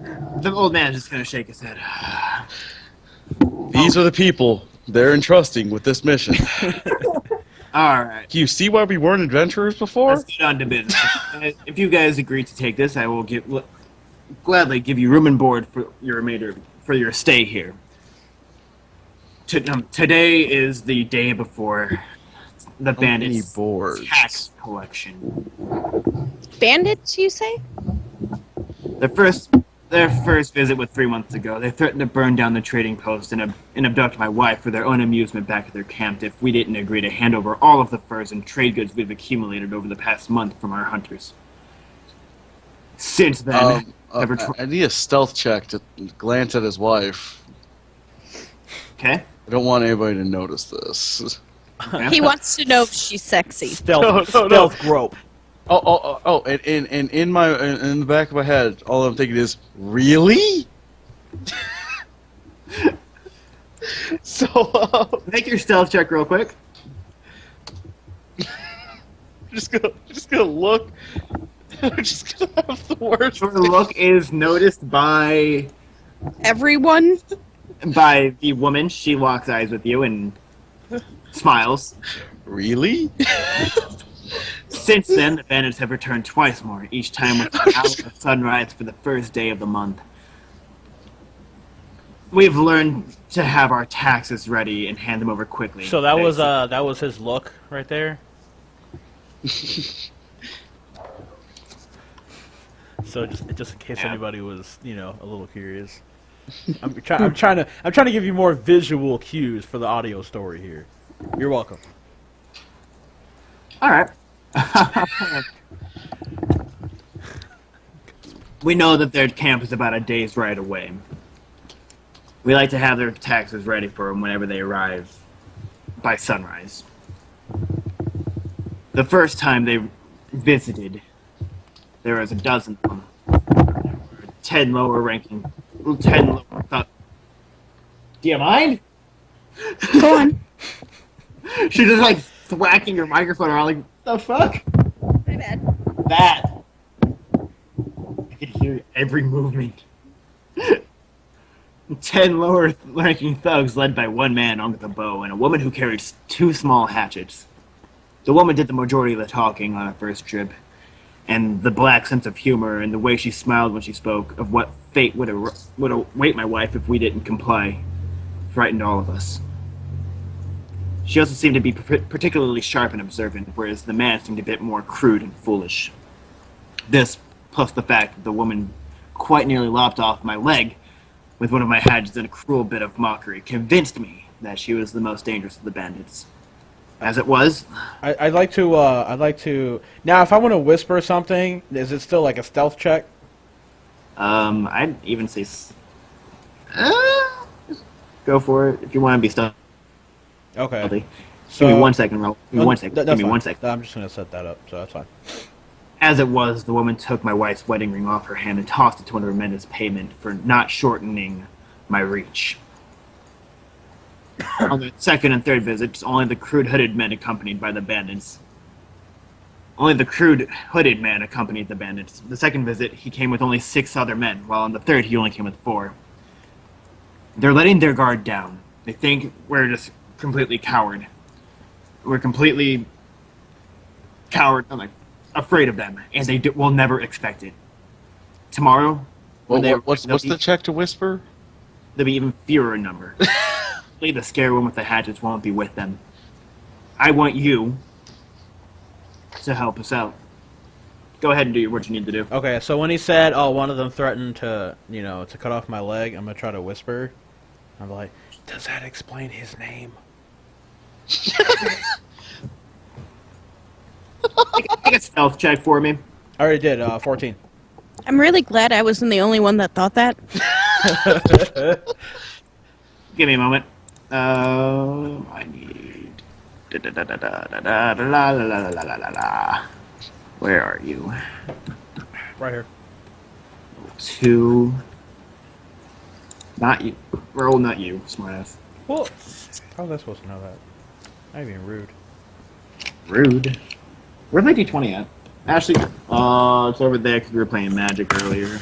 The old man's just gonna shake his head. These are the people they're entrusting with this mission. Alright. Do you see why we weren't adventurers before? Let's get on to business. If you guys agree to take this, I will gladly give you room and board for your stay here. Today is the day before the bandits' tax collection. Bandits, you say? Their first visit was 3 months ago. They threatened to burn down the trading post and abduct my wife for their own amusement back at their camp if we didn't agree to hand over all of the furs and trade goods we've accumulated over the past month from our hunters. Since then, I need a stealth check to glance at his wife. Okay. I don't want anybody to notice this. He wants to know if she's sexy. Stealth grope. And in the back of my head, all I'm thinking is, really? So, make your stealth check real quick. just gonna look. I'm just gonna have the worst. Your look is noticed by Everyone? by the woman. She locks eyes with you and smiles. Really? Since then, the bandits have returned twice more, each time with an hour of sunrise for the first day of the month. We've learned to have our taxes ready and hand them over quickly. So that was his look right there. So just in case anybody was, a little curious. I'm trying to give you more visual cues for the audio story here. You're welcome. All right. We know that their camp is about a day's ride away. We like to have their taxes ready for them whenever they arrive by sunrise. The first time they visited, there was a dozen of them. 10 lower thugs. Do you mind? Go on. She's just like thwacking your microphone around like, the fuck? My bad. That. I could hear every movement. 10 lower-ranking thugs led by one man armed with a bow and a woman who carried 2 small hatchets. The woman did the majority of the talking on her first trip, and the black sense of humor and the way she smiled when she spoke of what fate would await my wife if we didn't comply frightened all of us. She also seemed to be particularly sharp and observant, whereas the man seemed a bit more crude and foolish. This, plus the fact that the woman quite nearly lopped off my leg with one of my hatchets in a cruel bit of mockery, convinced me that she was the most dangerous of the bandits. As it was, I'd like to. Now, if I want to whisper something, is it still like a stealth check? I'd even say, go for it if you want to be stealthy. Okay. So, give me 1 second, Ro. Give me 1 second. Give me 1 second. I'm just gonna set that up, so that's fine. As it was, the woman took my wife's wedding ring off her hand and tossed it to one of her men as payment for not shortening my reach. On the second and third visits, only the crude hooded men accompanied by the bandits. Only the crude hooded man accompanied the bandits. The second visit, he came with only 6 other men, while on the third he only came with 4. They're letting their guard down. They think we're just completely coward. We're completely coward, afraid of them, and they will never expect it. Tomorrow, what's the check to whisper? There'll be even fewer in number. The scare one with the hatchets won't be with them. I want you to help us out. Go ahead and do what you need to do. Okay, so when he said, one of them threatened to, to cut off my leg, I'm going to try to whisper. I'm like, does that explain his name? Take a stealth check for me. I already did, 14. I'm really glad I wasn't the only one that thought that. Give me a moment. I need... Where are you? Right here. 2. Not you. Roll not you, smartass. Well, how was I supposed to know that? Not even rude. Rude. Where's my D20 at? Actually, it's over there because we were playing Magic earlier.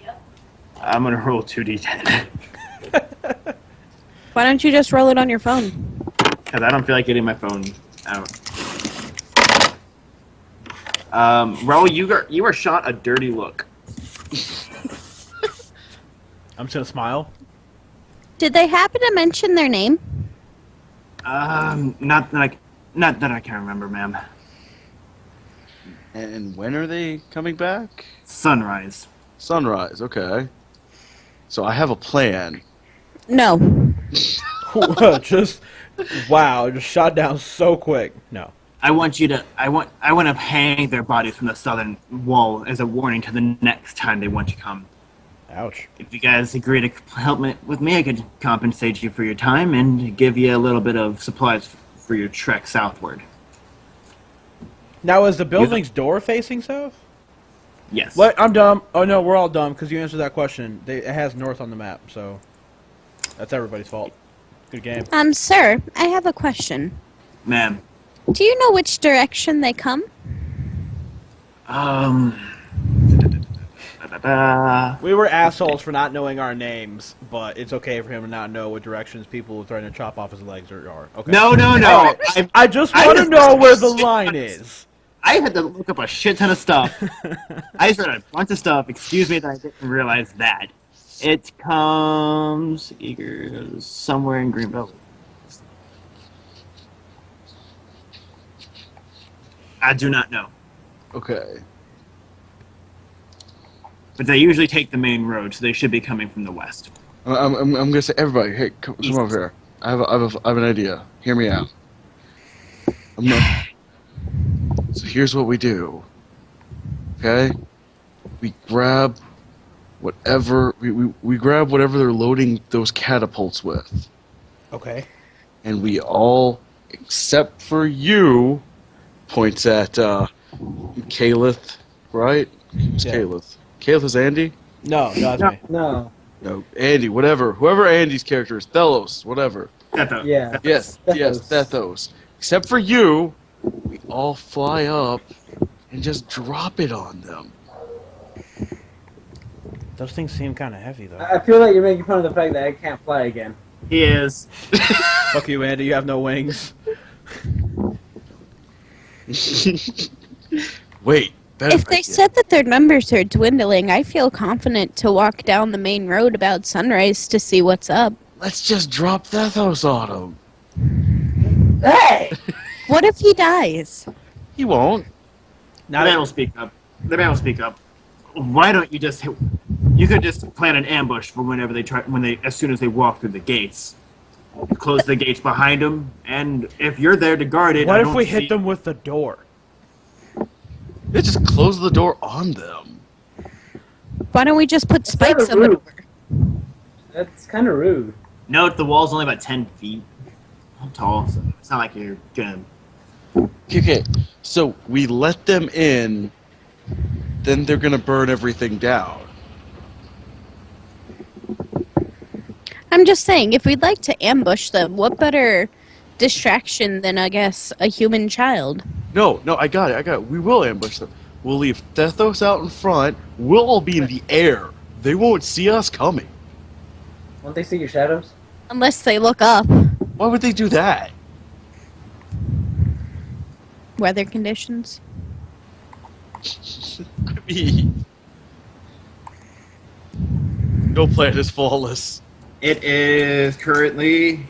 Yep. I'm gonna roll 2d10. Why don't you just roll it on your phone? Because I don't feel like getting my phone out. Raul, you are shot a dirty look. I'm just gonna smile. Did they happen to mention their name? Not that I can remember, ma'am. And when are they coming back? Sunrise. Sunrise, okay. So I have a plan. No. Just wow, just shot down so quick. No. I want to hang their bodies from the southern wall as a warning to the next time they want to come. Ouch. If you guys agree to help with me, I could compensate you for your time and give you a little bit of supplies for your trek southward. Now, is the building's door facing south? Yes. What? I'm dumb. Oh no, we're all dumb because you answered that question. It has north on the map, so that's everybody's fault. Good game. Sir, I have a question. Ma'am. Do you know which direction they come? We were assholes for not knowing our names, but it's okay for him to not know what directions people threatening to chop off his legs are. Okay. No. I just want to know where the line is. I had to look up a shit ton of stuff. I just read a bunch of stuff. Excuse me that I didn't realize that. It comes somewhere in Greenville. I do not know. Okay. But they usually take the main road, so they should be coming from the west. I'm gonna say, everybody, hey, come over here. I have an idea. Hear me out. So here's what we do. Okay? We grab whatever we grab whatever they're loading those catapults with. Okay. And we all, except for you, points at Calith, right? It's Yeah. Calith. Calith is Andy? No, that's me. No. No, Andy, whoever Andy's character is, Thelos, whatever. Thethos. Yeah. Yes, Thethos. Thethos. Except for you, we all fly up and just drop it on them. Those things seem kind of heavy, though. I feel like you're making fun of the fact that I can't fly again. He is. Fuck you, Andy. You have no wings. Wait. If they said that their numbers are dwindling, I feel confident to walk down the main road about sunrise to see what's up. Let's just drop Thethos on him. Hey! What if he dies? He won't. The man will speak up. Why don't you just you could just plan an ambush for whenever as soon as they walk through the gates. Close the gates behind them, and if you're there to guard it, What if we hit them with the door? They just close the door on them. Why don't we just put spikes kinda on the rude. door? That's kind of rude. Note the wall's only about 10 feet tall, so it's not like you're gonna. Okay, so we let them in, then they're gonna burn everything down. I'm just saying, if we'd like to ambush them, what better distraction than, I guess, a human child? No, I got it. We will ambush them. We'll leave Thethos out in front. We'll all be in the air. They won't see us coming. Won't they see your shadows? Unless they look up. Why would they do that? Weather conditions. No plan is flawless. It is currently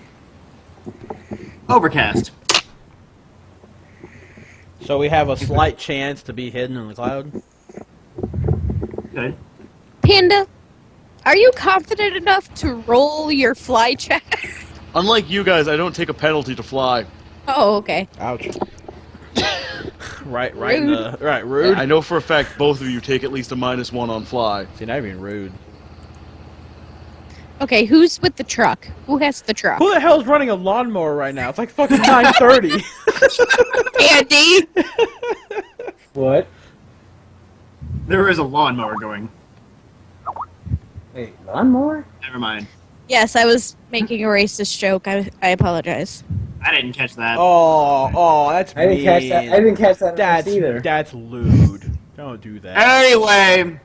overcast. So we have a slight chance to be hidden in the cloud? Good. Panda, are you confident enough to roll your fly check? Unlike you guys, I don't take a penalty to fly. Oh, okay. Ouch. Right, Rude. rude. I know for a fact both of you take at least a -1 on fly. See, not even rude. Okay, who's with the truck? Who has the truck? Who the hell's running a lawnmower right now? It's like fucking 9:30. Andy! What? There is a lawnmower going. Wait, lawnmower? Never mind. Yes, I was making a racist joke. I apologize. I didn't catch that. Oh, that's I didn't catch that. I didn't catch that either. That's lewd. Don't do that. Anyway,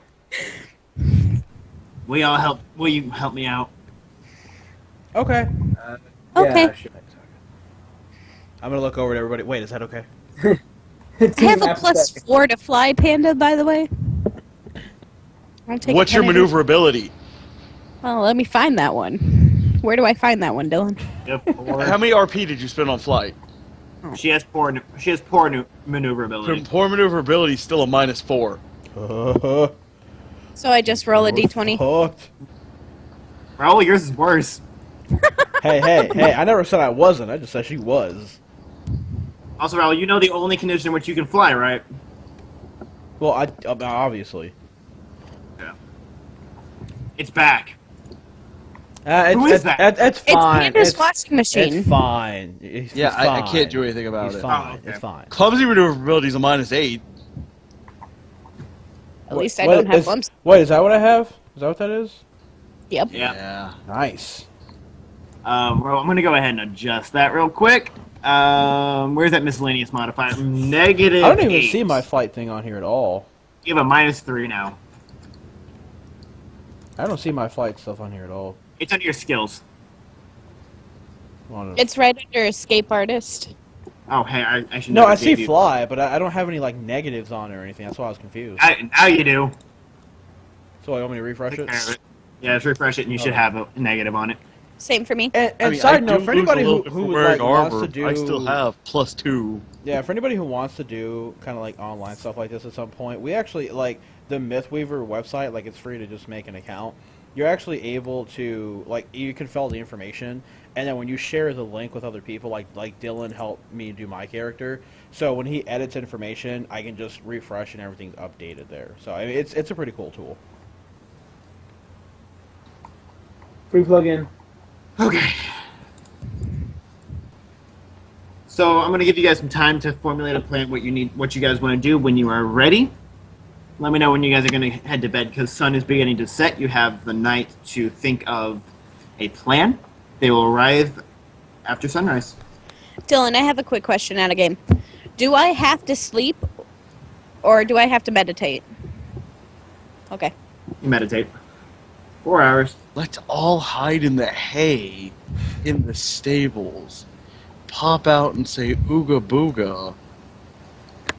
will you help me out? Okay. Okay. Yeah, sure. I'm gonna look over at everybody. Wait, is that okay? I have a +4 to fly, Panda, by the way. I'll take What's your maneuverability? Well, let me find that one. Where do I find that one, Dylan? How many RP did you spend on flight? She has poor maneuverability. Poor maneuverability is still a -4. So I just roll a d20. Hooked. Raul, yours is worse. Hey! I never said I wasn't. I just said she was. Also, Raul, you know the only condition in which you can fly, right? Well, obviously. Yeah. It's back. Who is that? It's fine. It's Panda's washing machine. It's fine. It's Yeah, I fine. can't do anything about He's it. fine. Oh, okay. It's fine. Clumsy maneuverability is a -8. At least I don't have bumps. Wait, is that what I have? Is that what that is? Yep. Yeah. Nice. Well, I'm gonna go ahead and adjust that real quick. Where's that miscellaneous modifier? -8. I don't even see my flight thing on here at all. You have a -3 now. I don't see my flight stuff on here at all. It's under your skills. It's right under escape artist. Oh, hey, I should. No, I see fly, but I don't have any like negatives on it or anything. That's why I was confused. Now you do. So I want me to refresh Take it? care of it. Yeah, just refresh it, and you should have a negative on it. Same for me. And I mean, side I note, do for anybody lose a who little bit like, for wants wearing to do, armor, I still have +2. yeah, for anybody who wants to do kind of like online stuff like this at some point, we actually like the Mythweaver website. Like, it's free to just make an account. You're actually able to like you can fill the information, and then when you share the link with other people, like Dylan helped me do my character. So when he edits information, I can just refresh and everything's updated there. So I mean, it's a pretty cool tool. Free plugin. Okay. So I'm gonna give you guys some time to formulate a plan. What you guys want to do when you are ready. Let me know when you guys are gonna head to bed, because sun is beginning to set. You have the night to think of a plan. They will arrive after sunrise. Dylan, I have a quick question out of game. Do I have to sleep, or do I have to meditate? Okay. You meditate. 4 hours. Let's all hide in the hay in the stables. Pop out and say ooga booga.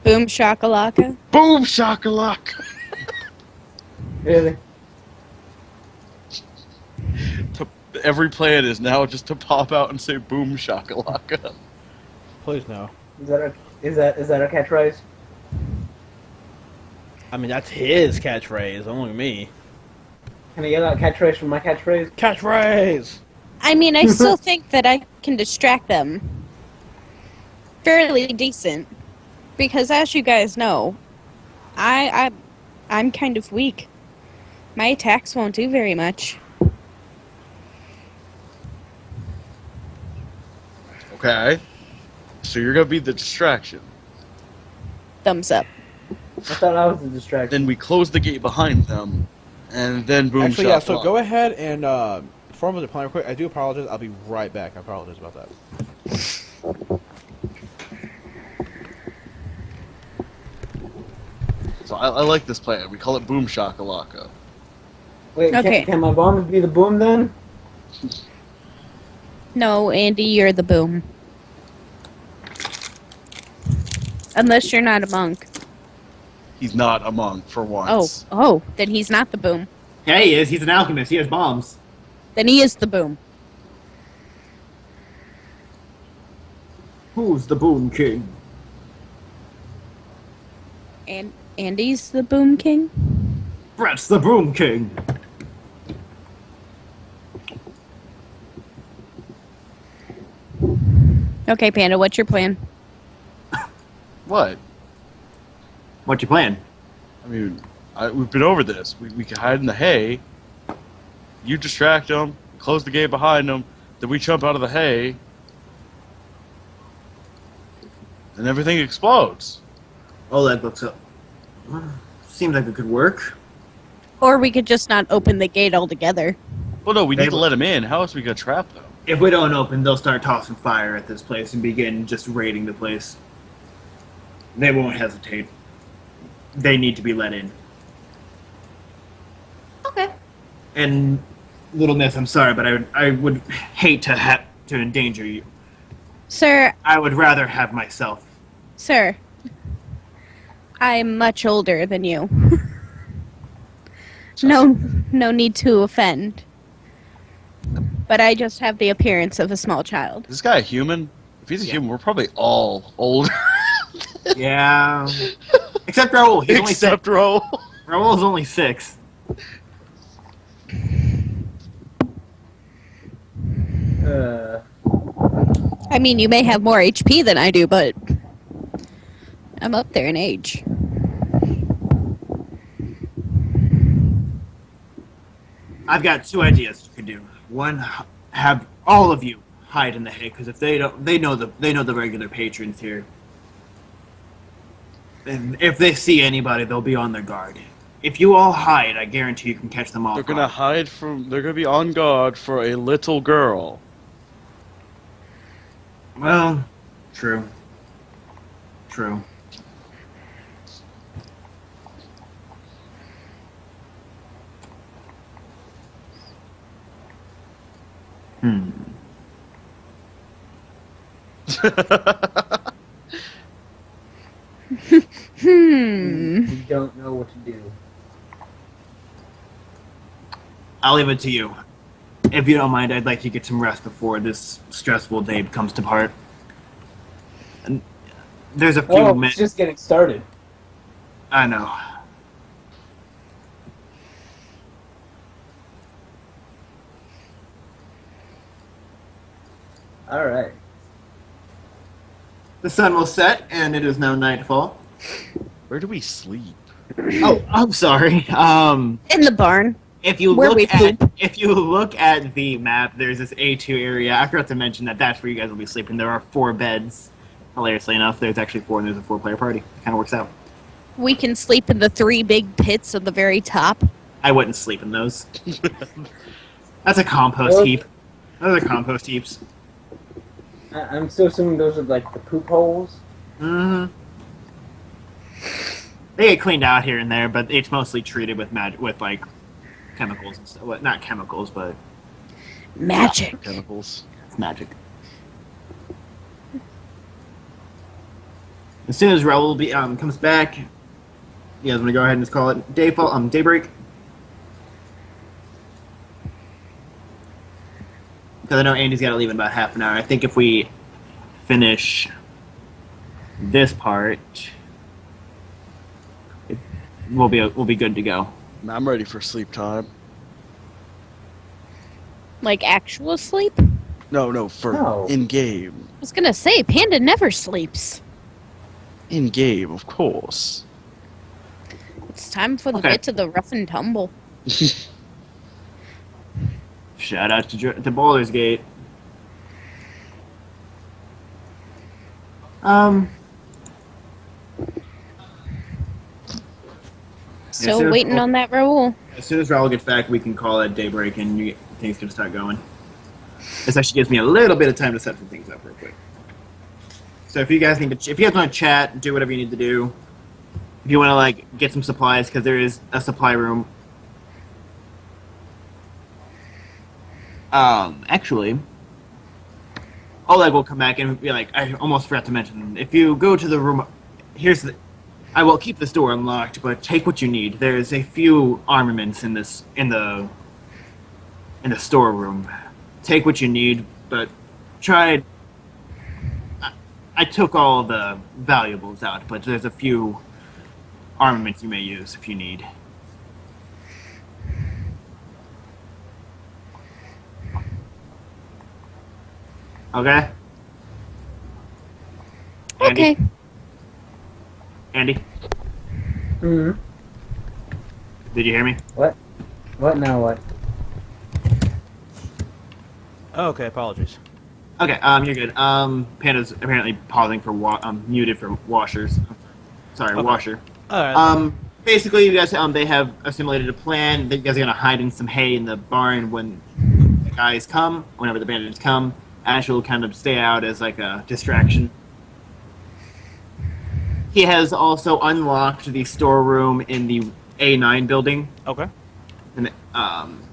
Boom shakalaka. Boom shakalaka! Really? Every plan is now just to pop out and say boom shakalaka. Please no. Is that a catchphrase? I mean, that's his catchphrase, only me. Can I get that catchphrase from my catchphrase? Catchphrase! I mean, I still think that I can distract them fairly decent, because as you guys know, I'm kind of weak. My attacks won't do very much. Okay. So you're gonna be the distraction. Thumbs up. I thought I was the distraction. Then we close the gate behind them, and then boom Actually, yeah, shakalaka. so go ahead and form the plan real quick. I do apologize. I'll be right back. I apologize about that. So I like this plan. We call it boom shakalaka. Wait, Okay. can my bomb be the boom then? No, Andy, you're the boom. Unless you're not a monk. He's not a monk for once. Oh, then he's not the boom. Yeah, he is. He's an alchemist. He has bombs. Then he is the boom. Who's the Boom King? And Andy's the boom king? Brett's the Boom King. Okay, Panda, what's your plan? What? What's your plan? I mean, we've been over this. We can hide in the hay. You distract them, close the gate behind them, then we jump out of the hay, and everything explodes. Oleg looks up. Seems like it could work. Or we could just not open the gate altogether. Well, no, we need to let him in. How else are we gonna trap them? If we don't open, they'll start tossing fire at this place and begin just raiding the place. They won't hesitate. They need to be let in. Okay. And, Little Miss, I'm sorry, but I would hate to have to endanger you. Sir, I would rather have myself. sir, I'm much older than you. No need to offend. But I just have the appearance of a small child. Is this guy a human? If he's a human, we're probably all old. Yeah. Except Raoul. He's only 6. Except Raoul. Raoul's only 6. I mean, you may have more HP than I do, but I'm up there in age. I've got 2 ideas you could do. One, have all of you hide in the hay, because if they don't, they know the regular patrons here. And if they see anybody, they'll be on their guard. If you all hide, I guarantee you can catch them off. They're gonna hide from. They're gonna be on guard for a little girl. Well, true. True. We don't know what to do. I'll leave it to you. If you don't mind, I'd like to get some rest before this stressful day comes to part. And there's a few Oh, minutes. it's just getting started. I know. Alright. The sun will set, and it is now nightfall. Where do we sleep? Oh, I'm sorry. In the barn. If you Where look we at poop. the map, there's this A2 area. I forgot to mention that's where you guys will be sleeping. There are 4 beds. Hilariously enough, there's actually 4, and there's a 4-player party. It kind of works out. We can sleep in the 3 big pits at the very top. I wouldn't sleep in those. That's a compost heap. Those are compost heaps. I'm still assuming those are like the poop holes. Mm-hmm. They get cleaned out here and there, but it's mostly treated with like chemicals and stuff. Well, not chemicals, but Magic. Chemicals. it's magic. As soon as Raoul comes back, you guys want to go ahead and just call it daybreak? Because I know Andy's got to leave in about half an hour. I think if we finish this part, we'll be good to go. I'm ready for sleep time. Like actual sleep? No, for No. in-game. I was gonna say, Panda never sleeps. In-game, of course. It's time for the Okay. bit of the rough and tumble. Shout out to Baldur's Gate. Still soon as- waiting on that Raoul. As soon as Raoul gets back, we can call it daybreak, and things can start going. This actually gives me a little bit of time to set some things up real quick. So if you guys want to chat, do whatever you need to do. If you want to like get some supplies, because there is a supply room. Actually, Oleg will come back and be like, I almost forgot to mention, if you go to the room, I will keep this door unlocked, but take what you need. There's a few armaments in the storeroom. Take what you need, but try. I took all the valuables out, but there's a few armaments you may use if you need. Okay? Okay. Andy, Hmm. did you hear me? What? What now? What? Oh, okay, apologies. Okay, you're good. Panda's apparently pausing for muted for washers. Sorry, Okay. washer. Alright. basically, you guys they have assimilated a plan that you guys are gonna hide in some hay in the barn when the guys come, whenever the bandits come. Ash will kind of stay out as like a distraction. He has also unlocked the storeroom in the A9 building. Okay. And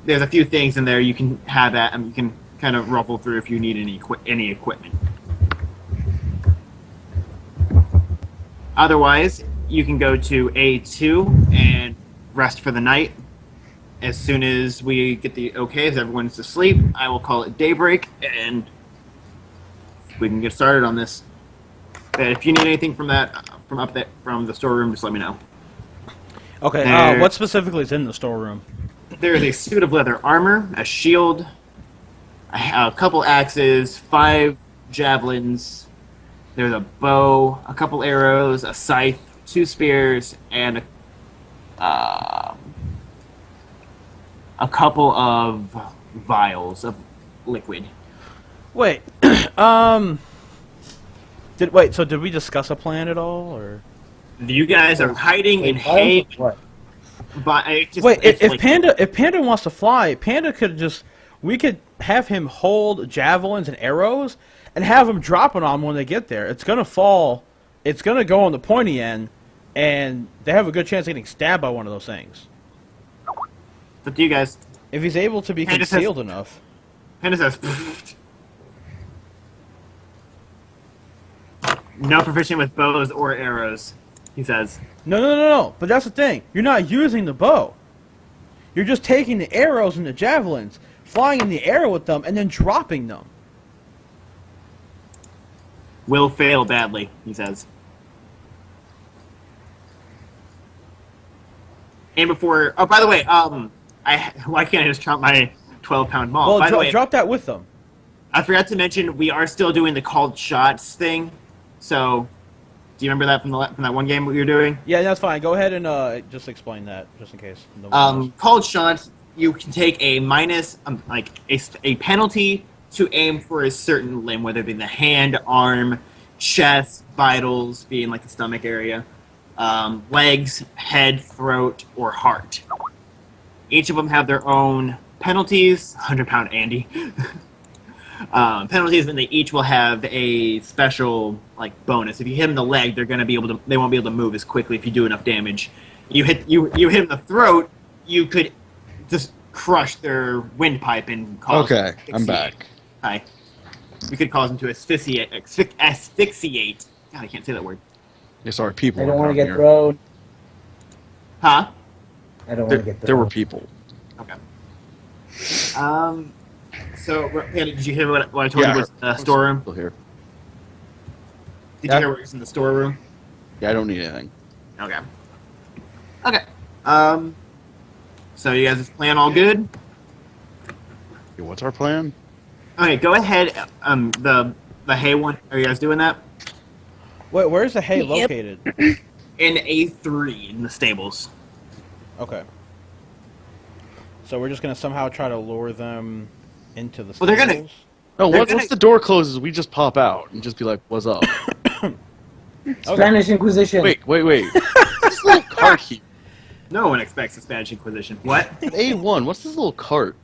there's a few things in there you can have at, and you can kind of ruffle through if you need any equipment. Otherwise, you can go to A2 and rest for the night. As soon as we get the okay, as everyone's asleep, I will call it daybreak, and we can get started on this. If you need anything from the storeroom, just let me know. Okay. What specifically is in the storeroom? There is a suit of leather armor, a shield, a couple axes, 5 javelins. There's a bow, a couple arrows, a scythe, 2 spears, and a couple of vials of liquid. Wait. So did we discuss a plan at all, or? You guys are hiding in hay. What? If Panda wants to fly, Panda we could have him hold javelins and arrows and have him drop it on them when they get there. It's gonna fall. It's gonna go on the pointy end, and they have a good chance of getting stabbed by one of those things. But you guys, if he's able to be concealed enough. Panda says, "No proficient with bows or arrows," he says. No. But that's the thing. You're not using the bow. You're just taking the arrows and the javelins, flying in the air with them, and then dropping them. Will fail badly, he says. And before... Oh, by the way, why can't I just drop my 12-pound maul? Well, by the way, drop that with them. I forgot to mention, we are still doing the called shots thing. So, do you remember that from that one game we were doing? Yeah, that's fine. Go ahead and just explain that, just in case. Called shots, you can take a minus, a penalty to aim for a certain limb, whether it be the hand, arm, chest, vitals, being like the stomach area, legs, head, throat, or heart. Each of them have their own penalties. 100-pound Andy. Penalties, and they each will have a special bonus. If you hit them in the leg, they won't be able to move as quickly if you do enough damage. You hit them in the throat, you could just crush their windpipe and cause them to asphyxiate. I'm back. Hi. We could cause them to asphyxiate. God, I can't say that word. Yeah, sorry, people. I don't want to get here. thrown. Huh? I don't want to get thrown. There were people. Okay. So, did you hear what I told you was in the storeroom? Still here. Did you hear what was in the storeroom? Yeah, I don't need anything. Okay. Okay. So you guys' plan all good? Yeah, what's our plan? Okay, go ahead. The hay one. Are you guys doing that? Wait, where's the hay Yep. located? In A3 in the stables. Okay. So we're just gonna somehow try to lure them into the. Well, they're gonna- stables? No, They're once the door closes, we just pop out and just be like, "What's up?" Spanish Inquisition. Wait. This little cart here. No one expects the Spanish Inquisition. What? A1. What's this little cart?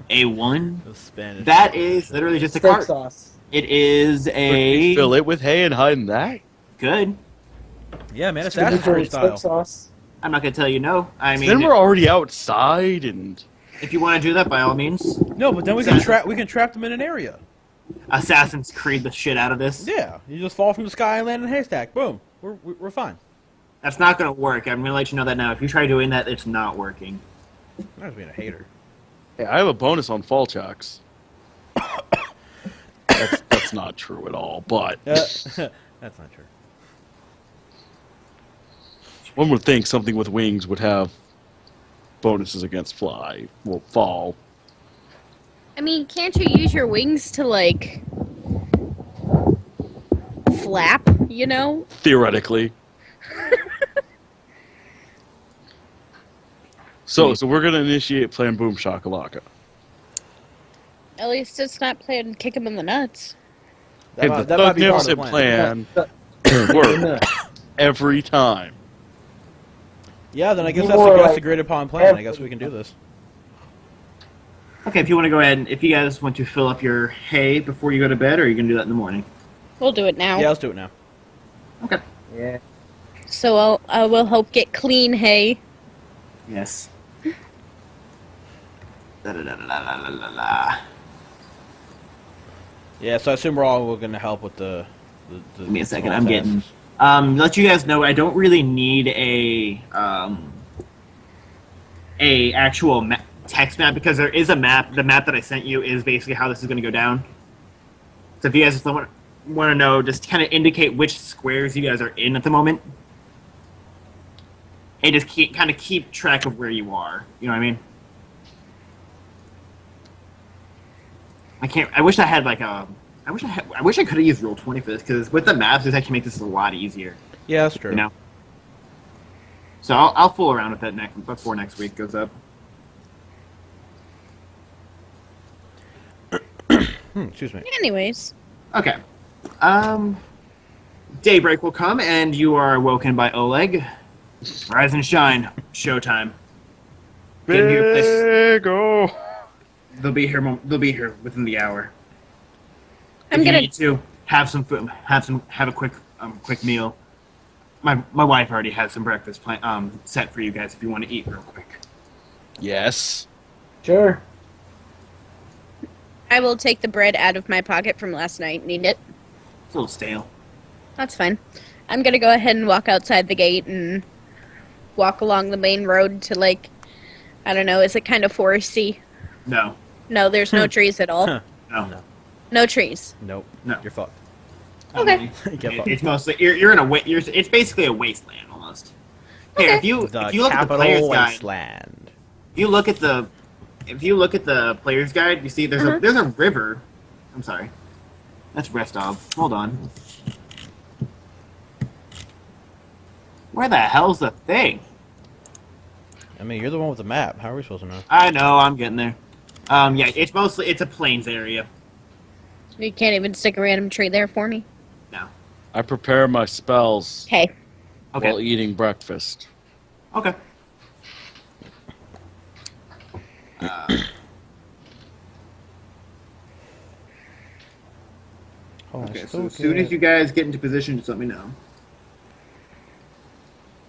A1? The Spanish. That is literally just a Steak cart. sauce. It is a Fill it with hay and hide in that. good. Yeah, man, it's Steak Ashbury style. sauce. I'm not gonna tell you no. I mean, Then we're already outside, and if you want to do that, by all means. No, but then we can trap them in an area. Assassin's Creed the shit out of this. Yeah, you just fall from the sky and land in a haystack. Boom, we're fine. That's not gonna work. I'm gonna let you know that now. If you try doing that, it's not working. I'm not being a hater. hey, I have a bonus on fall checks. That's not true at all, but That's not true. one would think something with wings would have bonuses against fall. I mean, can't you use your wings to, flap, you know? Theoretically. So we're gonna initiate Plan Boom Shakalaka. At least it's not playing kick him in the nuts. Hey, the That might be part of the magnificent plan Yeah. works every time. Yeah, then I guess Be that's more the like agreed upon plan. I guess we can do this. Okay, if you want to go ahead, and if you guys want to fill up your hay before you go to bed, or are you going to do that in the morning? We'll do it now. Yeah, let's do it now. Okay. Yeah. So I will help get clean hay. Yes. Da-da-da-da-da-da-da-da. Yeah, so I assume we're all going to help with the Give me a second. small I'm tasks. getting. Let you guys know, I don't really need a actual text map because there is a map. The map that I sent you is basically how this is going to go down. So if you guys just want to know, just kind of indicate which squares you guys are in at the moment, and just keep track of where you are. You know what I mean? I wish I had like a. I wish I could have used Roll20 for this because with the maps, this actually makes this a lot easier. Yeah, that's true. You know. So I'll fool around with that before next week goes up. Excuse me. Anyways. Okay. Daybreak will come, and you are woken by Oleg. Rise and shine. Showtime. Get into your place. Big O. They'll be here. They'll be here within the hour. I'm If you gonna need to have some food, have a quick meal. My wife already has some breakfast set for you guys if you want to eat real quick. Yes. Sure. I will take the bread out of my pocket from last night and eat it. It's a little stale. That's fine. I'm gonna go ahead and walk outside the gate and walk along the main road to, like, I don't know, is it kind of foresty? No. No, there's no trees at all. Huh. No. No trees. Nope. No. You're fucked. Okay. Get fucked. It's mostly you're in it's basically a wasteland almost. Here, Okay. if you The look at the capital player's guide, wasteland. if you look at the player's guide, you see there's a river. I'm sorry, that's Restov. Hold on. Where the hell's the thing? I mean, you're the one with the map. How are we supposed to know? I know, I'm getting there. Yeah, it's a plains area. You can't even stick a random tree there for me. No. I prepare my spells Okay. Okay. while eating breakfast. Okay. Oh, Okay. So as soon as you guys get into position, just let me know.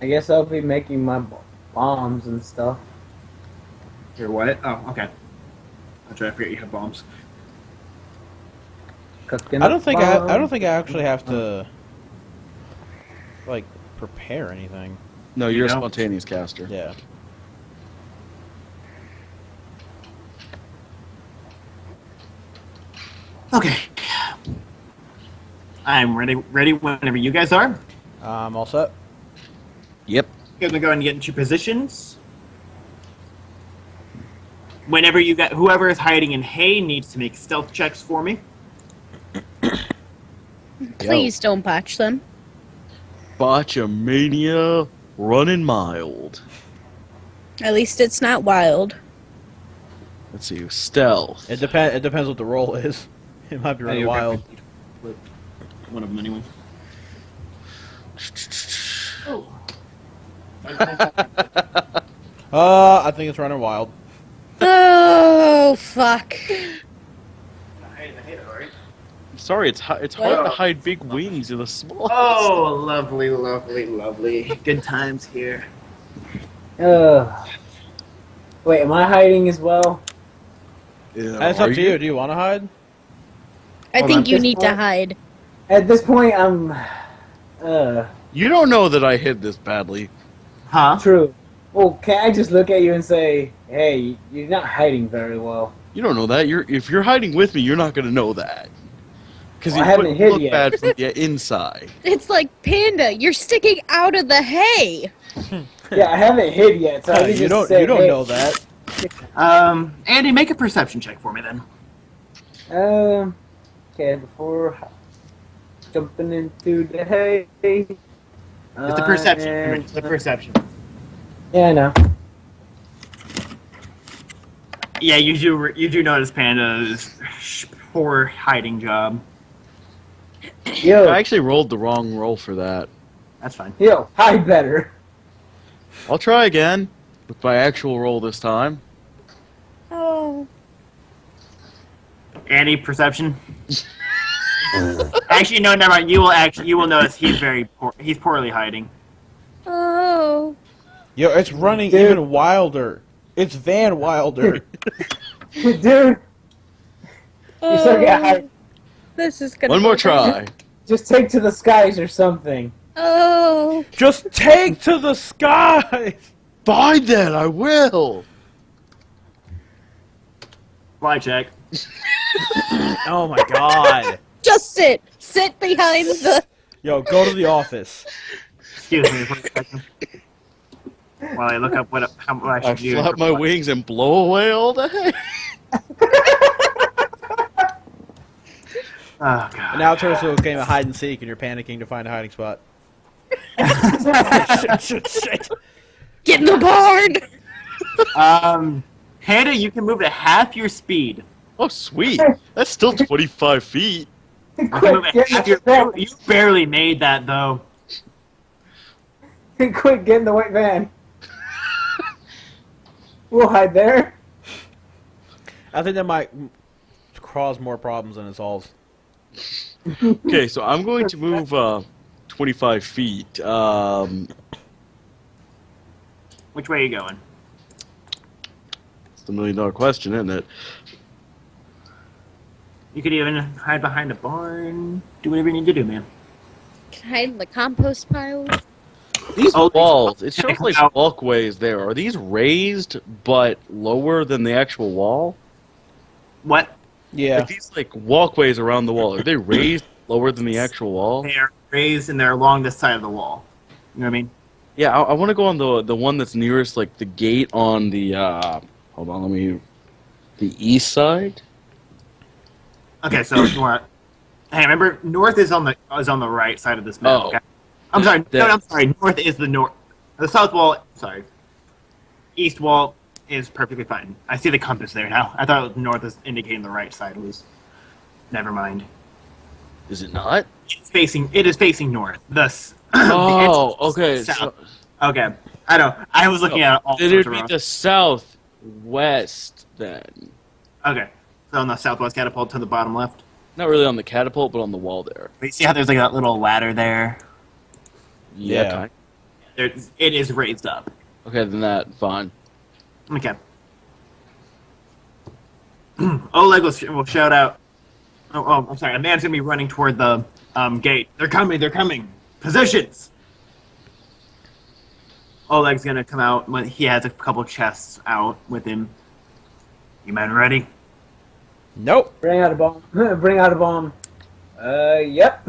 I guess I'll be making my bombs and stuff. Here, what? Oh, okay. I'll try to forget you have bombs. Cooking I don't up think bombs. I don't think I actually have to like prepare anything. No, you're a know? spontaneous caster. Yeah. Okay. I'm ready whenever you guys are. All set. Yep. You guys gonna go ahead and get into your positions. Whenever whoever is hiding in hay needs to make stealth checks for me. Please don't botch them. Botchamania running mild. At least it's not wild. Let's see. Stealth. It depends what the role is. It might be really wild. One of them anyway. I think it's running wild. Oh, fuck. Sorry, it's hard to hide big wings in a small. Oh, lovely, lovely, lovely. Good times here. Wait, am I hiding as well? Yeah, It's up to you. Do you want to hide? I Hold think on. you This need to point- hide. At this point, I'm. You don't know that I hid this badly. Huh? True. Well, can I just look at you and say, hey, you're not hiding very well? You don't know that. If you're hiding with me, you're not going to know that. Because Well, I you haven't wouldn't hid look yet. bad from the inside. It's like Panda. You're sticking out of the hay. Yeah, I haven't hid yet, so I can you just don't say, you don't hey, know that. Andy, make a perception check for me then. Okay, before jumping into the hay. It's a perception. It's a perception. Yeah, I know. Yeah, you do notice Panda's poor hiding job. Yo, I actually rolled the wrong roll for that. That's fine. hide better. I'll try again with my actual roll this time. Oh. Andy, perception. Actually, no, never mind. You will notice he's poorly hiding. Oh. Yo, it's running Dude. even wilder. It's Van Wilder. Dude, you still get high. This is gonna One more be- try. Just take to the skies or something. Oh. Just take to the sky. Fine then, I will. Fly check. Oh my god. Just sit. Sit behind the. Yo, go to the office. Excuse me for a second. While I look up how I I should do. flap my wings and blow away all day. Oh god. And now it turns to a game of hide and seek, and you're panicking to find a hiding spot. Shit. Get in the barn. Hannah, you can move at half your speed. Oh, sweet. That's still 25 feet. You can move at Quick, half get you barely made that though. quick, get in the white van. We'll hide there. I think that might cause more problems than it solves. Okay, so I'm going to move 25 feet. Which way are you going? It's the million-dollar question, isn't it? You could even hide behind a barn. Do whatever you need to do, man. Hide in the compost pile. These Oh, walls, it shows like out. walkways there. Are these raised but lower than the actual wall? What? Yeah. Like these like walkways around the wall, are they raised lower than the actual wall? They are raised and they're along this side of the wall. You know what I mean? Yeah, I want to go on the one that's nearest like the gate on the hold on, the east side. Okay, so hey, remember north is on the right side of this map. Oh. Okay? I'm sorry. That- No, I'm sorry. North is the north. The south wall. Sorry. East wall is perfectly fine. I see the compass there now. I thought north is indicating the right side was. Never mind. Is it not? It is facing north. Thus. Oh, okay. South. So, Okay. I know. I was looking at it all then sorts it'd of be wrong. the southwest then. Okay. So on the southwest catapult to the bottom left. Not really on the catapult, but on the wall there. But you see how there's like that little ladder there? Yeah. Kind It is raised up. Okay, then that fine. Okay. Oleg will shout out. Oh, I'm sorry. A man's gonna be running toward the gate. They're coming. They're coming. Positions. Oleg's gonna come out when he has a couple chests out with him. You men ready? Nope. Bring out a bomb. Bring out a bomb. Yep.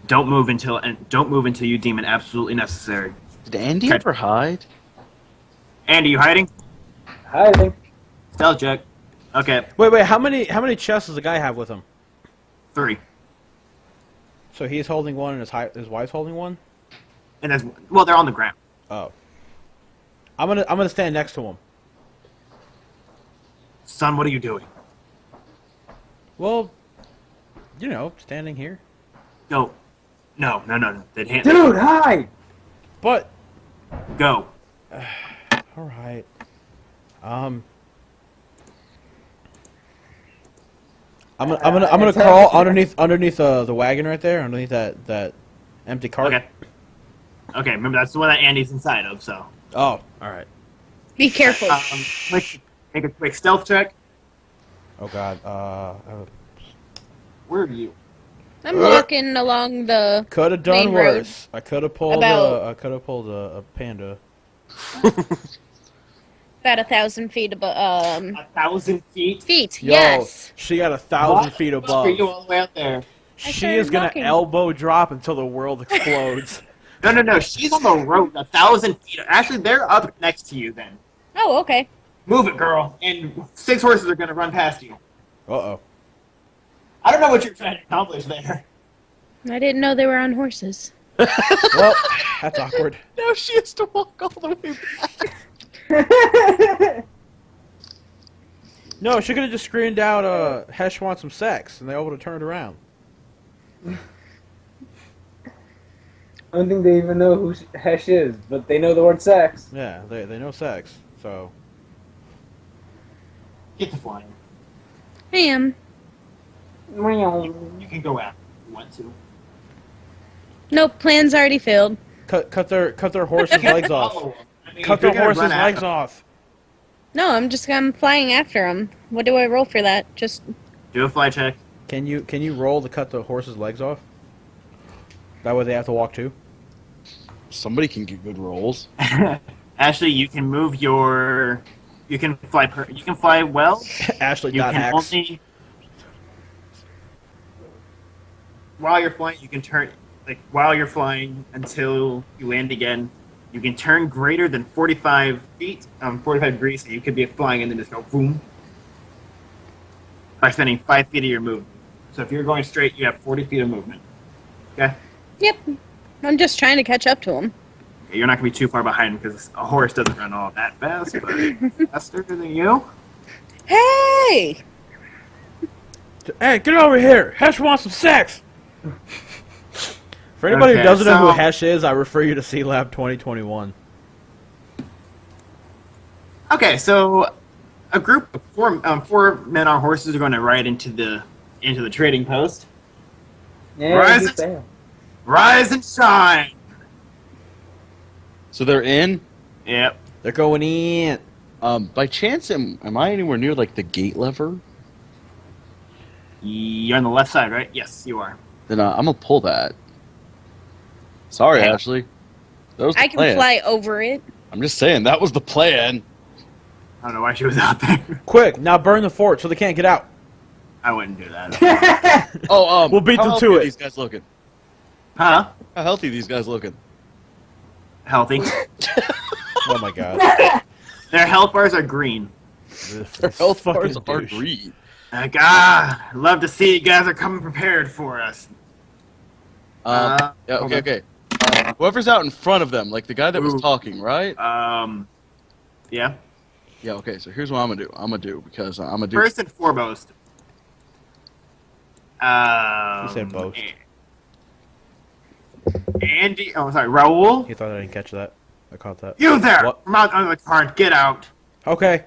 Don't move until you deem it absolutely necessary. Did Andy Okay. ever hide? Andy, you hiding? Hiding. Stealth check. Okay, Wait. How many chests does the guy have with him? 3. So he's holding one, and his wife's holding one. And they're on the ground. Oh. I'm gonna stand next to him. Son, what are you doing? Well, you know, standing here. Go. No. They Dude, hide! But Go. all right. I'm gonna crawl underneath the wagon right there, underneath that empty cart. Okay. Okay, remember that's the one that Andy's inside of, so. Oh, all right. Be careful. Make a quick stealth check. Oh God. Where are you? I'm walking along the. Could have done Main road. worse. I could have pulled a panda. About 1,000 feet above. 1,000 feet? Feet. Yo, Yes. she got 1,000 feet above. Are you all the way out there? I She started is gonna walking. elbow drop until the world explodes. No. She's on the road 1,000 feet. Actually, they're up next to you then. Oh, okay. Move it, girl. And 6 horses are going to run past you. Uh-oh. I don't know what you're trying to accomplish there. I didn't know they were on horses. Well, that's awkward. Now she has to walk all the way back. No, she could have just screamed out, Hesh wants some sex, and they all would have turned around. I don't think they even know who Hesh is, but they know the word sex. Yeah, they know sex. So Get to flying. I am. You can go out if you want to. Nope, plan's already failed. cut their horses' legs off. Oh, I mean, Cut if you're their gonna horses' run at legs them- off. No, I'm flying after him. What do I roll for that? Just Do a fly check. Can you roll to cut the horse's legs off? That way they have to walk too. Somebody can get good rolls. Ashley, you can move your. You can fly. You can fly well. Ashley You dot can hacks. only. While you're flying, you can turn. Like while you're flying until you land again, you can turn greater than 45 feet, 45 degrees. So you could be flying and then just go boom. By spending 5 feet of your movement. So if you're going straight, you have 40 feet of movement. Okay. yep. I'm just trying to catch up to him. You're not going to be too far behind because a horse doesn't run all that fast, but faster than you. Hey! Hey, get over here! Hesh wants some sex! For anybody who Okay, doesn't know who so- Hesh is, I refer you to C Lab 2021. Okay, so a group of four men on horses are going to ride into the trading post. Yeah, Rise you it. fail. Rise and shine. So they're in. Yep. They're going in. By chance, am I anywhere near like the gate lever? You're on the left side, right? Yes, you are. Then I'm gonna pull that. Sorry, Okay. Ashley. That was the I can plan. fly over it. I'm just saying that was the plan. I don't know why she was out there. Quick, now burn the fort so they can't get out. I wouldn't do that. Oh, We'll beat how them healthy to are it. These guys looking. Huh? How healthy are these guys looking? Healthy. Oh my god. Their health bars are green. Their health Fucking bars are douche. green. Like, love to see you guys are coming prepared for us. Yeah, okay, okay. Whoever's out in front of them, like the guy that was Ooh. talking, right? Yeah. Yeah, okay, so here's what I'm gonna do. Because I'm gonna do. First and foremost. He said boast. Andy, oh sorry, Raul. He thought I didn't catch that. I caught that. You there! What? From out under the cart, get out. Okay.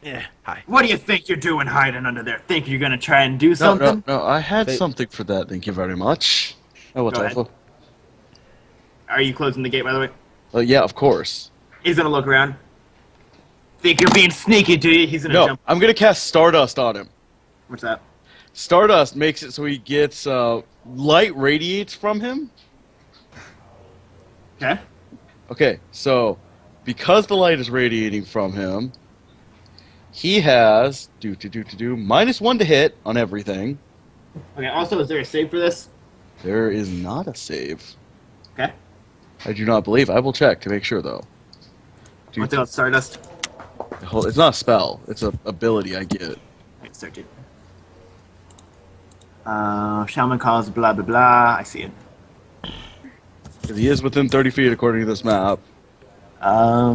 Yeah. Hi. What do you think you're doing hiding under there? Think you're gonna try and do No, something? no, I had They- something for that. Thank you very much. Oh, what's Go ahead. awful? Are you closing the gate, by the way? Oh, yeah, of course. He's gonna look around. Think you're being sneaky, do you? He's gonna No, jump. I'm gonna cast Stardust on him. What's that? Stardust makes it so he gets light radiates from him. Okay. Okay, so because the light is radiating from him, he has -1 to hit on everything. Okay, also, is there a save for this? There is not a save. Okay. I do not believe. I will check to make sure though. What's else? Stardust? It's not a spell. It's an ability I get. Wait, search it. Shaman calls blah blah blah. I see it. He is within 30 feet according to this map. I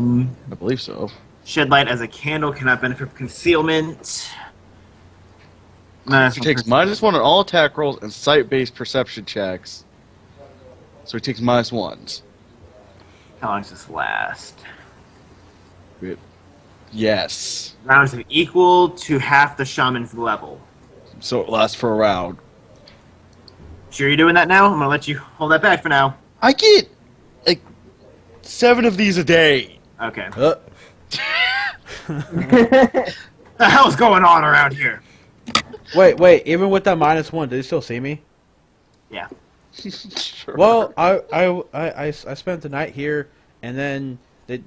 believe so. Shed light as a candle cannot benefit from concealment. He takes -1 on all attack rolls and sight-based perception checks. So he takes -1s. How long does this last? Yes. Rounds of equal to half the shaman's level. So it lasts for a round. Sure you're doing that now? I'm gonna let you hold that back for now. I get like 7 of these a day. Okay. Yeah. The hell's going on around here? Wait. Even with that -1, did he still see me? Yeah. Sure. Well, I spent the night here, and then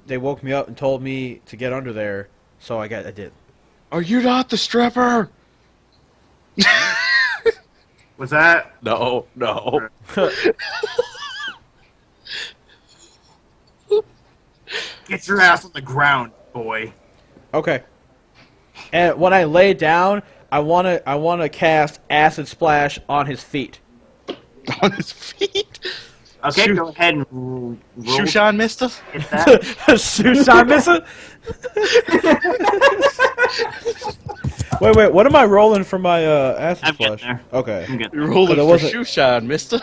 they woke me up and told me to get under there, so I did. Are you not the stripper? What's that? No. Get your ass on the ground, boy. Okay. And when I lay down, I wanna cast Acid Splash on his feet. On his feet? Okay, Shoot. go ahead and roll. Shushan, mister? Hit that. Shushan missing? Wait, what am I rolling for my acid I'm getting flush? there. Okay. I'm good. You're rolling But it for wasn't- Shushan, mister.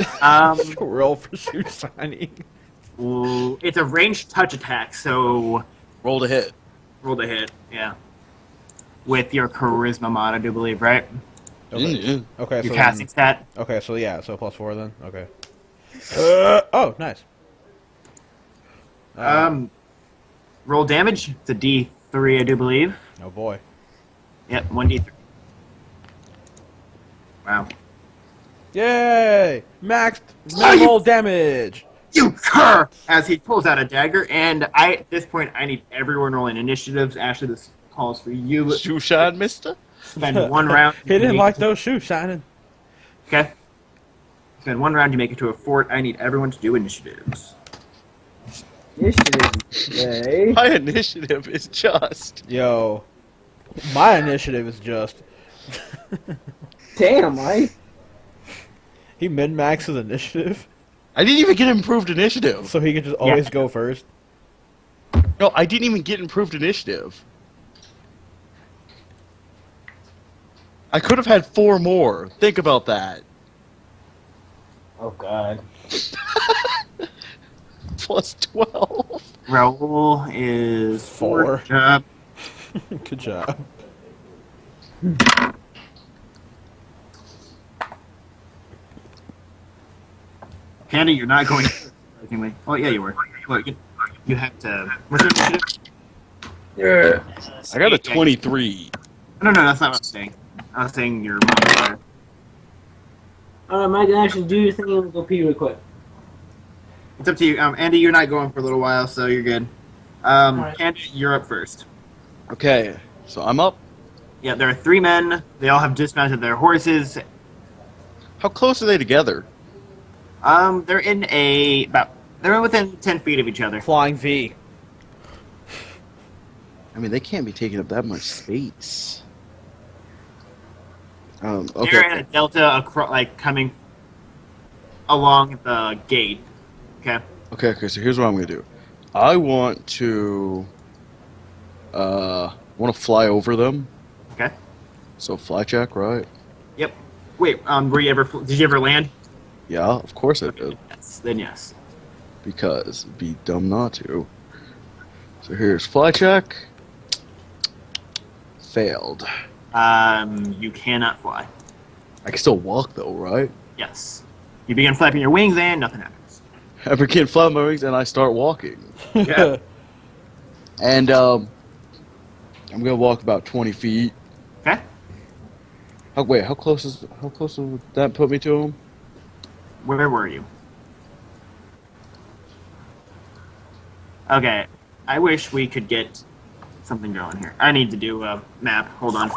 Roll for Shushan. Ooh, it's a ranged touch attack, so Roll to hit. roll to hit. Yeah. With your charisma mod, I do believe, right? Okay. Yeah. Okay, Your so casting stat. okay, so yeah, so +4 then. Okay. Oh, nice. Roll damage. It's a D3, I do believe. Oh boy. Yep, 1d3. Wow. Yay! Maxed Oh, you- minimal damage. You cur! As he pulls out a dagger, and at this point, I need everyone rolling initiatives. Ashley, this calls for you. Shushan, mister? Spend one round. He didn't like those shoes shining. Okay. Spend one round, you make it to a fort. I need everyone to do initiatives. Initiative. Okay. My initiative is just. Yo, my initiative is just. Damn, Mike. He min-maxes initiative, I didn't even get improved initiative. so he can just always go first. No, I didn't even get improved initiative. I could have had 4 more. Think about that. Oh God. Plus 12. Roll is 4. 4. Good job. Hannah, you're not going. Surprisingly. Oh yeah, you were. Well, you have to. What's your initiative? Yeah. I got a 23. No, that's not what I'm saying. I was saying your modifier. Alright, Mike, actually do your thing and go pee real quick. It's up to you. Andy, you're not going for a little while, so you're good. Alright. Andy, you're up first. Okay, so I'm up. Yeah, there are 3 men. They all have dismounted their horses. How close are they together? They're in they're within 10 feet of each other. Flying V. I mean, they can't be taking up that much space. They're in a Okay. delta, like coming along the gate. Okay. Okay, so here's what I'm gonna do. I want to fly over them. Okay. So fly check, right? Yep. Wait. Did you ever land? Yeah, of course I did. Yes. Then yes. Because it'd be dumb not to. So here's fly check. Failed. You cannot fly. I can still walk though, right? Yes. You begin flapping your wings and nothing happens. I begin flapping my wings and I start walking. Yeah. And I'm gonna walk about 20 feet. Okay. How close would that put me to him? Where were you? Okay. I wish we could get something going here. I need to do a map. Hold on.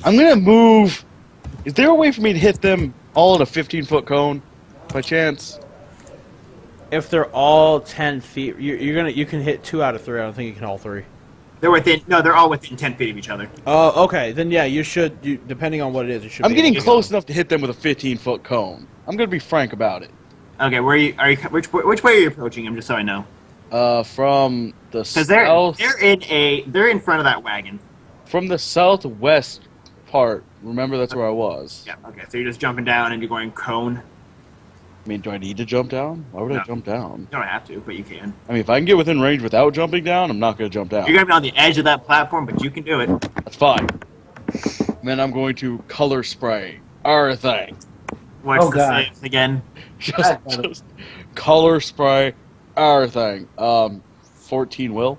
I'm gonna move. Is there a way for me to hit them all in a 15-foot cone, by chance? If they're all 10 feet, you can hit 2 out of 3. I don't think you can all 3. They're all within 10 feet of each other. Oh, okay. Then yeah, you should. Depending on what it is, you should. I'm be getting able to- close enough to hit them with a 15-foot cone. I'm gonna be frank about it. Okay, which way are you approaching them, just so I know? From the Because south, they're in front of that wagon. from the southwest part. Remember, that's where I was. Yeah, okay, so you're just jumping down and you're going cone. I mean, do I need to jump down? Why would I No. jump down? You don't have to, but you can. I mean, if I can get within range without jumping down, I'm not gonna jump down. You're going to be on the edge of that platform, but you can do it. That's fine. And then I'm going to color spray everything. What's Oh, the God. saves again? Just color spray everything. 14 will.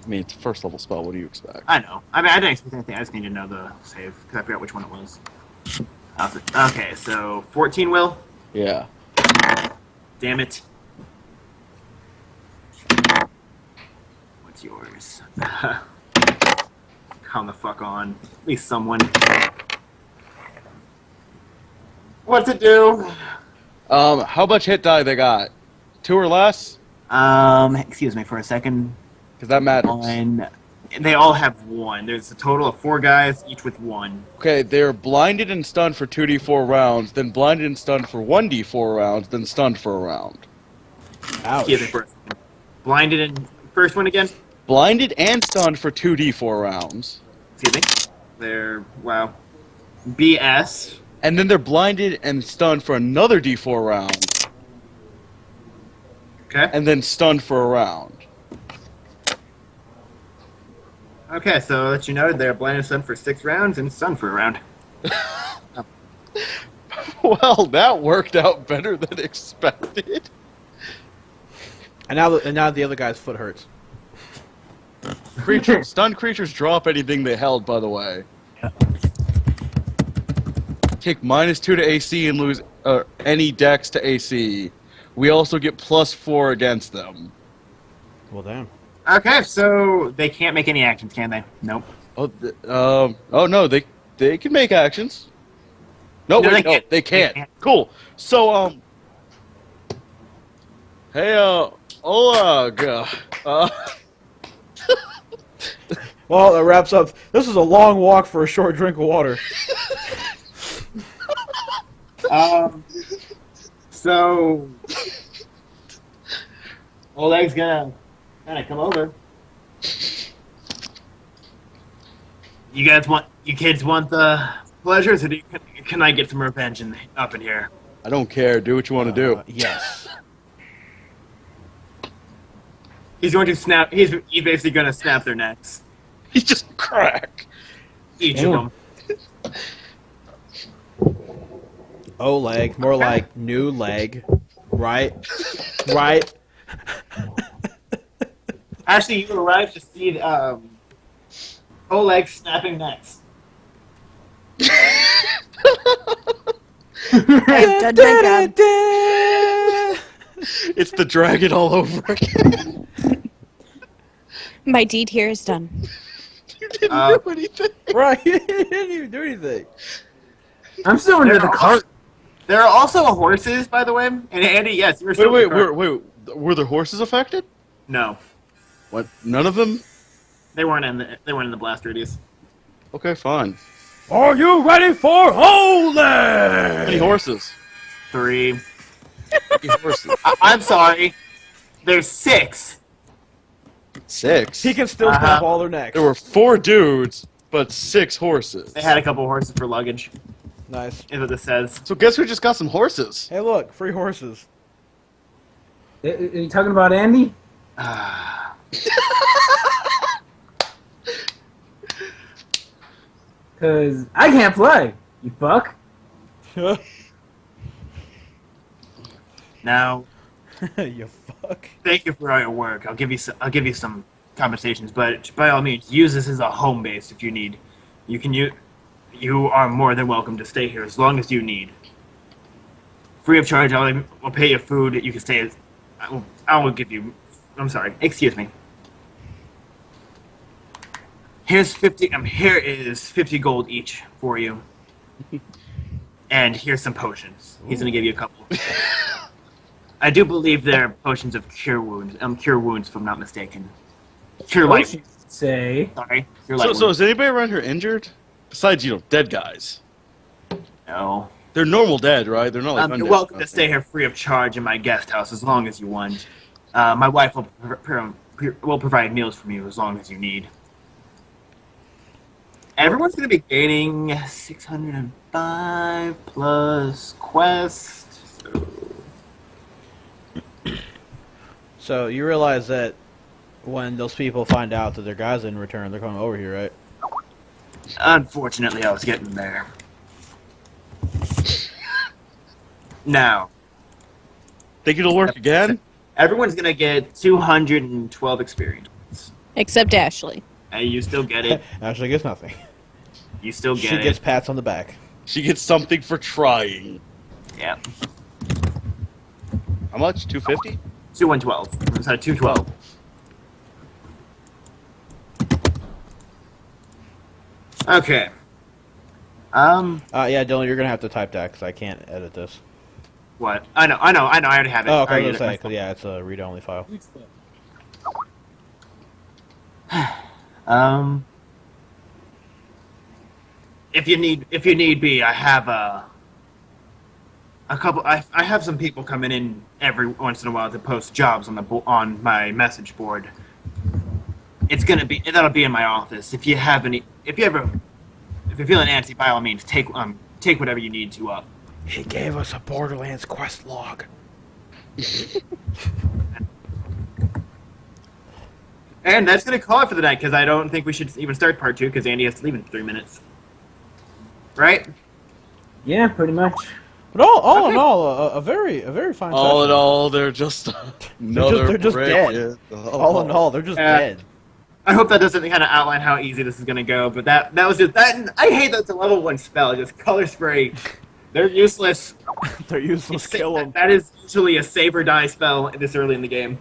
I mean, it's a first level spell. What do you expect? I know. I mean, I didn't expect anything. I just need to know the save, because I forgot which one it was. Okay, so 14 will. Yeah. Damn it. What's yours? Come the fuck on. At least someone. What's it do? How much hit die they got? 2 or less? Excuse me for a second. Because that matters. They all have 1. There's a total of 4 guys, each with 1. Okay, they're blinded and stunned for 2d4 rounds, then blinded and stunned for 1d4 rounds, then stunned for a round. Ouch. Excuse me for a second. Blinded and first one again? Blinded and stunned for 2d4 rounds. Excuse me. They're, wow. BS. And then they're blinded and stunned for another d4 round, Okay. and then stunned for a round. Okay, so I'll let you know they're blinded and stunned for 6 rounds and stunned for a round. Well, that worked out better than expected. And now the other guy's foot hurts. Stunned creatures drop anything they held, by the way. Take -2 to AC and lose any dex to AC. We also get +4 against them. Well, damn. Okay, so they can't make any actions, can they? Nope. Oh no, they can make actions. No, No, wait, they can't. they can't. They can't. Cool. So hey, Oleg. Well, that wraps up. This is a long walk for a short drink of water. So Oleg's gonna come over. You kids want the pleasures, or can I get some revenge up in here? I don't care. Do what you want to do. Yes. He's going to snap. He's basically going to snap their necks, He's just crack. each Damn. of them. Oleg, more like new leg. Right? Right? Actually, you arrived to see Oleg snapping necks. I've done my job. It's the dragon all over again. My deed here is done. You didn't do anything. Right? He didn't even do anything. I'm still into the cart. There are also horses, by the way. And Andy, yes, you're still Wait, were the horses affected? No, What? None of them? they weren't in the blast radius. Okay, fine. Are you ready for How many Oleg? horses? 3. How many horses? I'm sorry. There's 6. 6. He can still snap all their necks. There were 4 dudes, but 6 horses. They had a couple horses for luggage, Nice. is what this says. So guess who just got some horses? Hey, look, free horses. Are you talking about Andy? Cause I can't play. You fuck. Now, You fuck. thank you for all your work. I'll give you some compensations, but by all means, use this as a home base if you need. You are more than welcome to stay here as long as you need. Free of charge. I'll pay you food. You can stay. I will give you. I'm sorry. Excuse me. Here's 50. Here is 50 gold each for you. And here's some potions. He's gonna give you a couple. I do believe they're potions of cure wounds. Cure wounds, if I'm not mistaken. Cure light. Potions, say. Sorry. Cure light. So wounds. is anybody around here injured? Besides, dead guys. No. They're normal dead, right? They're not like You're undead. welcome to stay here free of charge in my guest house as long as you want. My wife will provide meals from you as long as you need. Everyone's going to be gaining 605 plus quest. So you realize that when those people find out that their guys didn't return, they're coming over here, right? Unfortunately, I was getting there. Now, Think it'll work again? everyone's going to get 212 experience. Except Ashley. You still get it. Ashley gets nothing. You still She get gets it. pats on the back. She gets something for trying. Yeah. How much? 250? 212. I'm sorry, 212. Okay. Yeah, Dylan, you're gonna have to type that because I can't edit this. What? I know. I already have it. Oh, okay, I already was did gonna it say, 'cause, yeah, it's a read-only file. If you need be, I have a couple. I have some people coming in every once in a while to post jobs on my message board. That'll be in my office. If you're feeling antsy, by all means, take whatever you need to up. He gave us a Borderlands quest log. And that's gonna call it for the night because I don't think we should even start part 2 because Andy has to leave in 3 minutes. Right? Yeah, pretty much. But all in all, a very fine. All session. in all, they're just they're just dead. All in all, they're just dead. I hope that doesn't kind of outline how easy this is gonna go, but that was just that. And I hate that's a level 1 spell. Just color spray. They're useless. They're useless. Kill them. That is usually a save or die spell this early in the game.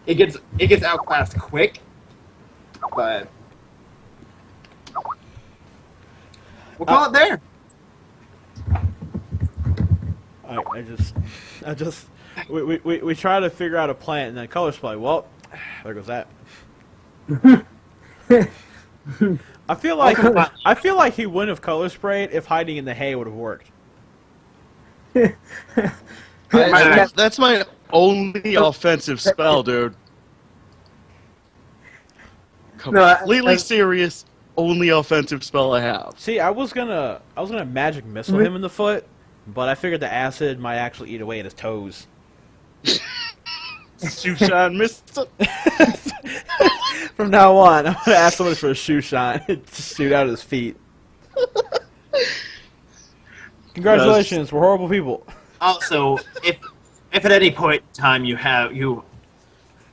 It gets outclassed quick, but we'll call it there. We try to figure out a plan and then color spray. Well, there goes that. I feel like he wouldn't have color sprayed if hiding in the hay would have worked. That's my only offensive spell, dude. Completely serious. Only offensive spell I have. See, I was gonna magic missile him in the foot, but I figured the acid might actually eat away at his toes. Shoe shine missile. From now on, I'm gonna ask somebody for a shoe shine to shoot out his feet. Congratulations, we're horrible people. Also, if at any point in time you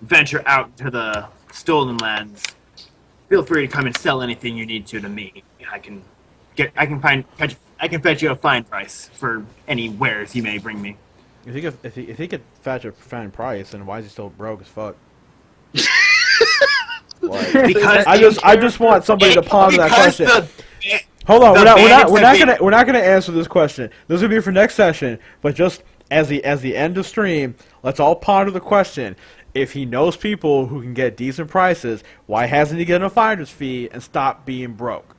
venture out to the stolen lands, feel free to come and sell anything you need to me. I can fetch you a fine price for any wares you may bring me. If he could fetch a fine price, then why is he still broke as fuck? Because I just want somebody to ponder that question. Hold on, we're not gonna answer this question. This will be for next session, but just as the end of stream, let's all ponder the question. If he knows people who can get decent prices, why hasn't he given a finder's fee and stopped being broke?